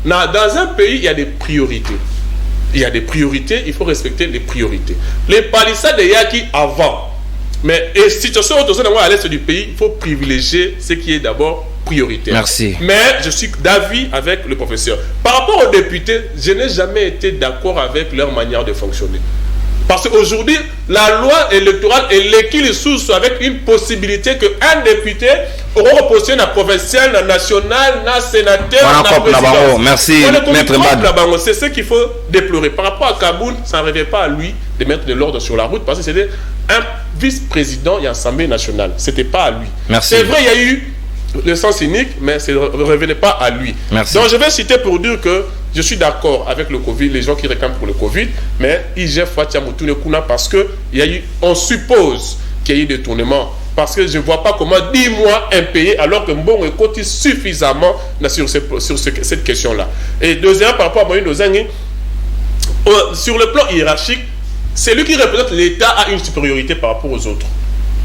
S3: dans un pays, il y a des priorités. Il y a des priorités, il faut respecter les priorités. Les palissades de Yaki avant. Mais et situation à l'est du pays, il faut privilégier ce qui est d'abord prioritaire.
S1: Merci.
S3: Mais je suis d'avis avec le professeur. Par rapport aux députés, je n'ai jamais été d'accord avec leur manière de fonctionner. Parce qu'aujourd'hui, la loi électorale est l'équilibre source avec une possibilité qu'un député aura posté un provincial, un national, un sénateur, un président.
S1: Merci, Maître Mbad.
S3: C'est ce qu'il faut déplorer. Par rapport à Kaboul, ça ne revient pas à lui de mettre de l'ordre sur la route parce que c'était un vice-président et Assemblée nationale. Ce n'était pas à lui. C'est vrai, il y a eu le sens unique, mais ça ne revenait pas à lui.
S1: Merci.
S3: Donc je vais citer pour dire que je suis d'accord avec le Covid, les gens qui réclament pour le Covid, mais IGF Fatia Moutoune Kuna parce que on suppose qu'il y a eu des détournements. Parce que je ne vois pas comment 10 mois impayés alors que Mbongo cotise suffisamment sur cette question-là. Et deuxièmement, par rapport à Moïse Ozangi, sur le plan hiérarchique, c'est lui qui représente l'État a une supériorité par rapport aux autres.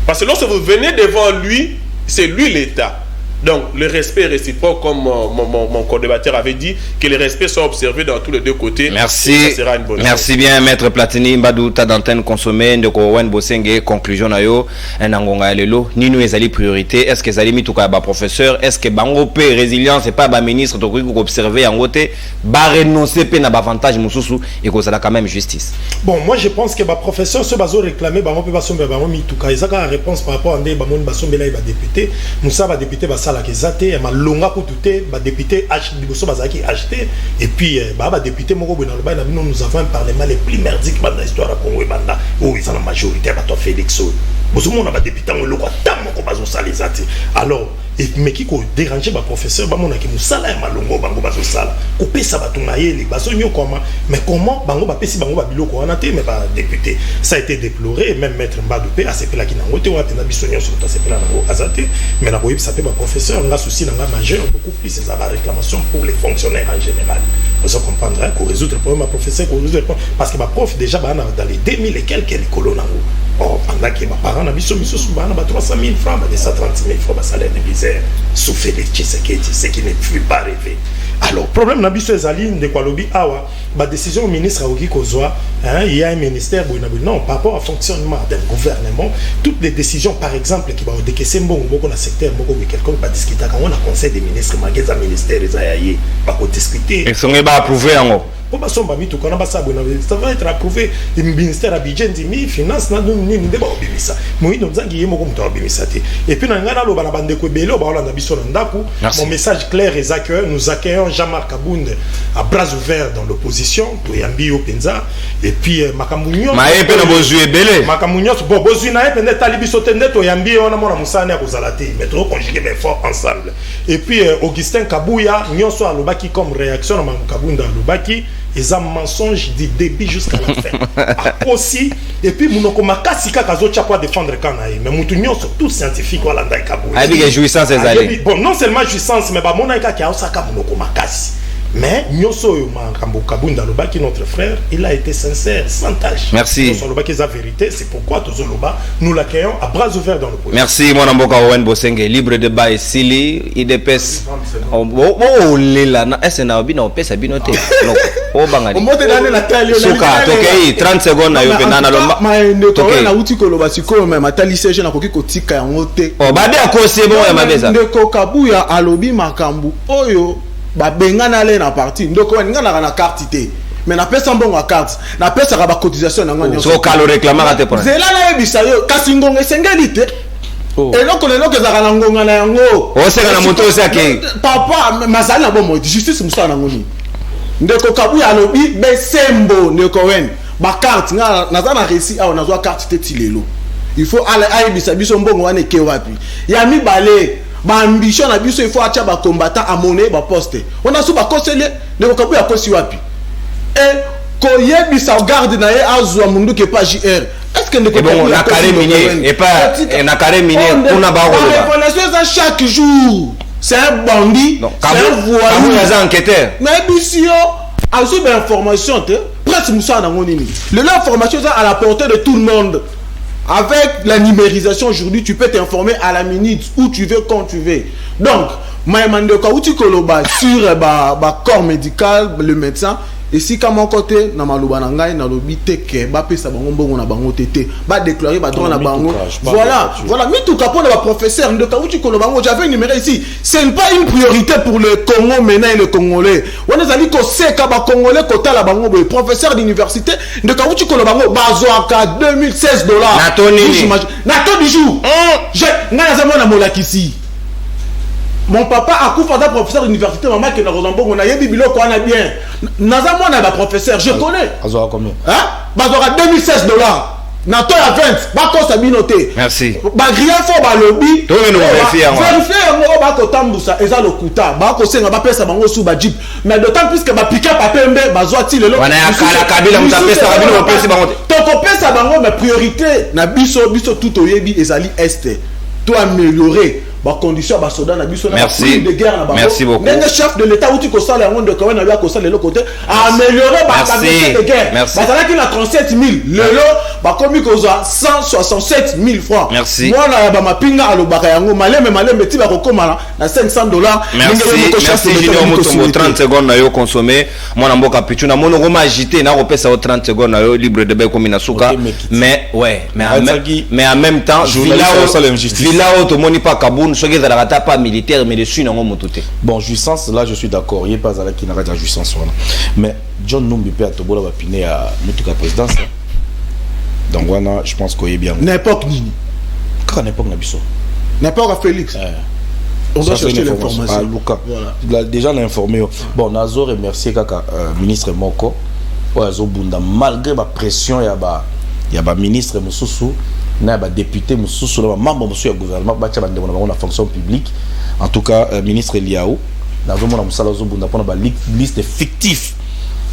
S3: Parce que lorsque vous venez devant lui, c'est lui l'État. Donc, le respect est réciproque, comme mon co-débatteur avait dit, que le respect soit observé dans tous les deux côtés.
S1: Merci.
S3: Ça sera une bonne
S1: Merci
S3: chose.
S1: bien, Maître Platini. Mbadou, ta d'antenne consommée, de Kowen Bosenge, conclusion na yo, Nangonga Lelo, ni nous ezali priorité. Est-ce que ezali mituka ba professeur? Est-ce que bango pe résilience et pas ba ministre to ko observer en côté, ba renoncer pe na ba avantage mususu et ko ça quand même justice.
S2: Bon, moi je pense que ba professeur ce bazo réclamer bango pe ba sombe bango mituka. Ezaka réponse par rapport à ndé ba mon ba sombe là ba député. Moussa ba député ba la kezate ma longa ko tuté ba député liboso bazaki acheté et puis ba député moko bouna loba na bino nous avons un parlement les plus merdiques dans l'histoire à Congo et banda où ils ont la majorité ba to Félix bozo mona ba député ngolo ko tamo ko bazo salizate alors et mais qui ko déranger ba professeur ba mona ki musala ya malongo bango bazo sala ko pesa ba tunayeli bazo nyokoma mais comment bango ba pesi bango ba biloko wana te mais ba député ça a été déploré et même maître Mbadou pe asepela ki nango te wate na bisonyo sur ta sepela nango azate mais na boyebi ça pe ba professeur nga souci na nga majeur beaucoup plus c'est la réclamation pour les fonctionnaires en général vous comprendrez qu'on résoudre le problème à professeur qu'on résoudre parce que ma prof déjà ba dans les 2000 et quelques écoles nango. Or, pendant que mes parents ont 300 000 francs, 230 000 francs, salaire de misère, sous Félix Tshisekedi, ce qui ne fut pas rêvé. Alors, problème na biso ezali de quoi lobi awa, ba décision au ministre Aogi Kozwa, il y a un ministère non par rapport au fonctionnement d'un gouvernement, toutes les décisions par exemple qui va décaisser bon beaucoup dans secteur beaucoup quelqu'un va discuter quand on a conseil des ministres mageza ministère ezayaye va discuter.
S1: Et sont ba approuver en
S2: pour ça va être approuvé le ministère à budget dimi finance na ni ndeba obimisa moi donc zangi yemo comme to obimisa te et puis na ngana lo bana bande ko belo ba olanda biso na ndaku mon message clair est que nous accueillons Jean-Marc Abounde à bras ouverts dans l'opposition to yambi au penza et puis makamunyo
S1: mayepe na bozui belé
S2: makamunyo bo bozui na epende talibiso tende to yambi ona mona musane ya kozalate mais trop conjuguer mais fort ensemble et puis Augustin Kabouya nyonso alobaki comme réaction na Makabunda alobaki ils ont mensonge du début jusqu'à la fin. Aussi, et puis, Mounoko Makasi Kakazo Chapwa défendre Kanaï, mais Moutounion, tout scientifique, voilà, Ndaïkabou.
S1: Ah, il y a jouissance, ces allées.
S2: Bon, non seulement jouissance, mais Monaïka qui a Osaka Mounoko Makasi. Mais Nyoso Kabunda Lobaki, notre frère, il a été sincère, sans tâche.
S1: Merci.
S2: Lobaki, la vérité, c'est pourquoi Tozoloba, nous l'accueillons à bras ouverts dans le pays.
S1: Merci, mon amboka Owen Bosenge, libre de bail, Sili, IDPS. Oh, Lila, est-ce que Naobi n'a pas sa binote? Oh, Bangani. Souka, Tokei, 30 secondes, na yopena na lomba.
S4: Tokei. Na uti koloba siko, mais matali seje na koki kotika ya ngote.
S1: Oh, bade akose bon ya mabeza.
S4: Ndeko Kabuya alobi makambu, oyo. Ba bengana le na parti ndoko ngana na carte té mais na pesa mbongo carte na pesa ba cotisation na ngana
S1: so ka le réclamant ate pour
S4: zela na yebisa yo kasi ngonga sengeli te et loko za na ngonga na yango
S1: o seka na moto osake
S4: papa mazali na bomo justice musana ngoni ndeko Kabuya alobi besembo ndeko wen ba carte ngana na za na récit a on a zo carte té tilelo il faut aller yebisa biso mbongo wane ke wapi ya mi balé ba ambition na biso il faut acha ba combattant à monnaie ba poste on a sous ba conseiller de Kabuya kosi wapi et ko yebisa garde na ye azwa mundu ke pas JR est-ce que ne
S1: bon na carré minier et pas na carré minier on a ba
S4: on a chaque jour c'est un bandit c'est un voyou
S1: un enquêteur
S4: mais bisio azu ba information te presque musa na ngonini l'information à la portée de tout le monde. Avec la numérisation aujourd'hui, tu peux t'informer à la minute où tu veux, quand tu veux. Donc, Maïmande Kauti Koloba sur le corps médical, le médecin, Et si comme mon côté na maluba na ngai na lobi te ke ba pesa bango mbongo na bango tete ba déclarer ba droit na bango. Voilà mi tout capon na ba professeur de Kaouti Kolo bango j'avais énuméré ici. Ce n'est pas une priorité pour le Congo maintenant et le Congolais. On est allé ko seka ba Congolais kota la bango be professeur d'université de Kaouti Kolo bango bazoaka $2016. Nato du jour. Je na za na molakisi. Mon papa a couvert d'un professeur d'université, maman qui est dans Rosambo, on a eu bibilo quoi on a bien. Nazamo on a un professeur, je connais.
S5: Azora combien?
S4: Hein? Bazora $2016. Nato à 20, bako sabinoté.
S1: Merci.
S4: Bagria fo ba lobby.
S1: Toi nous vérifier.
S4: Vérifier ngo bako tambusa eza lokuta, bako senga ba pesa bango sous ba jeep. Mais d'autant plus que ba pick up apembe bazwa ti lelo.
S1: Wana ya kala kabila mutapesa kabila opesi bango.
S4: Toko pesa bango mais priorité na biso tout oyebi ezali est. Toi améliorer ba condition ba soda na biso na de guerre na ba.
S1: Merci beaucoup.
S4: Mais le chef de l'état où tu consales en de quand même na ko sala le côté améliorer ba capacité de guerre. Ba ça qui na 37 000 lelo ba komi ko za 167 000 francs.
S1: Merci.
S4: Moi na ba mapinga alobaka yango maleme ti ba ko koma na $500.
S1: Merci Junior Mutombo 30 secondes na yo consommer. Moi na mboka pichu na mono ko agité na ko pesa 30 secondes na yo libre de be komi na suka. Mais ouais, mais en même temps villa auto moni pas Kaboun. Pas militaire mais dessus non mototé.
S5: Bon, jouissance là je suis d'accord, il est pas à la qui n'a pas de jouissance mais John Numbi peut être bola va piner à mutuka présidence. Donc voilà, je pense qu'il est bien.
S4: N'importe ni.
S5: Quand n'importe nabiso.
S4: N'importe à Félix. On doit chercher l'information.
S5: Ah Luca. Voilà. Déjà l'informé. Bon, Nazo remercier kaka ministre Moko. Ouais, Zobunda malgré la pression il y a ba ministre Mosusu. Na ba député mususu na membre mususu ya gouvernement ba tia bande na fonction publique en tout cas ministre Eliaou na zo mona musala zo bunda pona ba liste fictif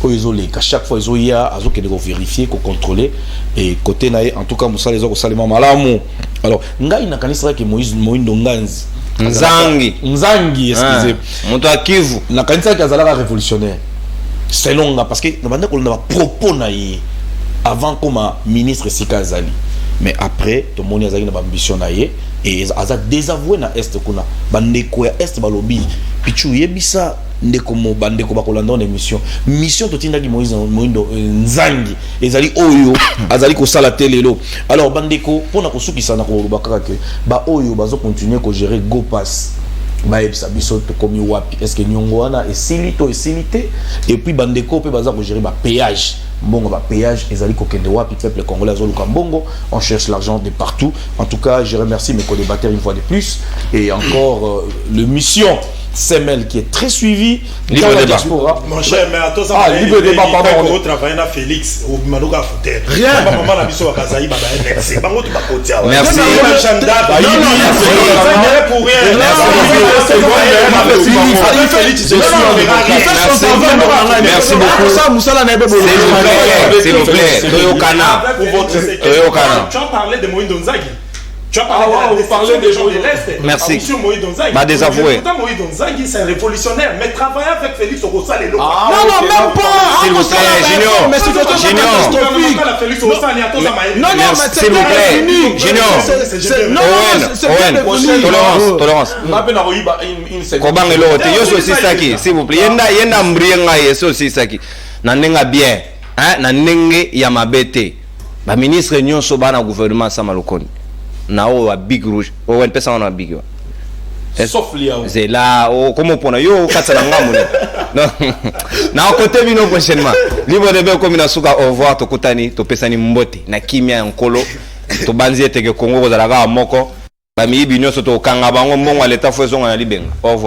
S5: oyo les à chaque fois ils ya azo que de vérifier ko contrôler et côté na en tout cas musala zo ko salima malamu alors ngai na kanisa ke Moïse Moindo Nzangi excusez
S1: moto akivu
S5: na kanisa ke azala révolutionnaire c'est long parce que na bande ko na propos na yi avant comme ministre Sika Zali. Mais après, tout le monde a une ambition et il a désavoué na est kuna bandeko ya est balobi pichu yebisa ndeko mo bandeko bakolanda na mission to tindaki Moïse Moindo Nzangi ezali oyo azali ko sala telelo alors bandeko pona ko sukisa na ko bakaka ke ba oyo bazo continuer ko gérer go pass ba yebisa biso to komi wapi est-ce que nyongo wana esilité et puis bandeko pe baza ko gérer ba péage bongo ba péage ezali ko kende wapi peuple congolais azoluka bongo on cherche l'argent de partout en tout cas je remercie mes co-débatteurs une fois de plus et encore le mission Semel qui est très suivi
S1: libre débat
S2: mon cher mais attends ça
S5: libre débat pardon
S2: on travaille na Félix au Manoka Fouter
S5: rien
S2: maman la biso akazaï baba c'est bango tu bakotia
S1: merci
S2: pour rien
S1: merci beaucoup s'il vous plaît
S2: tu as parlé de Moïse Nzangi. Tu as parlé des gens de l'Est.
S1: Merci.
S2: Bah
S1: désavoué.
S2: Moïse Nzangi, c'est un révolutionnaire. Mais travailler avec Félix Orosa, les locaux.
S4: Non, même pas.
S1: S'il vous plaît, Junior.
S4: Mais c'est
S1: s'il vous plaît, Junior. Owen. Tolérance. Kobang et l'autre. Yo aussi saki. S'il vous plaît. Yenda mbrienga yeso aussi saki. Nanenga bien. Hein? Nanenge yamabete. Ba ministre nyonso bana gouvernement Samalokoni. Nao a big rouge o wen pesa on a big
S5: sauf Liao
S1: c'est là comment pour yo kasa na ngamu non na côté bino prochainement libre de be comme na suka au revoir to kutani to pesa ni mbote na kimia nkolo to banzi eteke Congo ko zalaka moko ba mi binyo so to kanga bango mbongo leta fo zonga na libenga au revoir.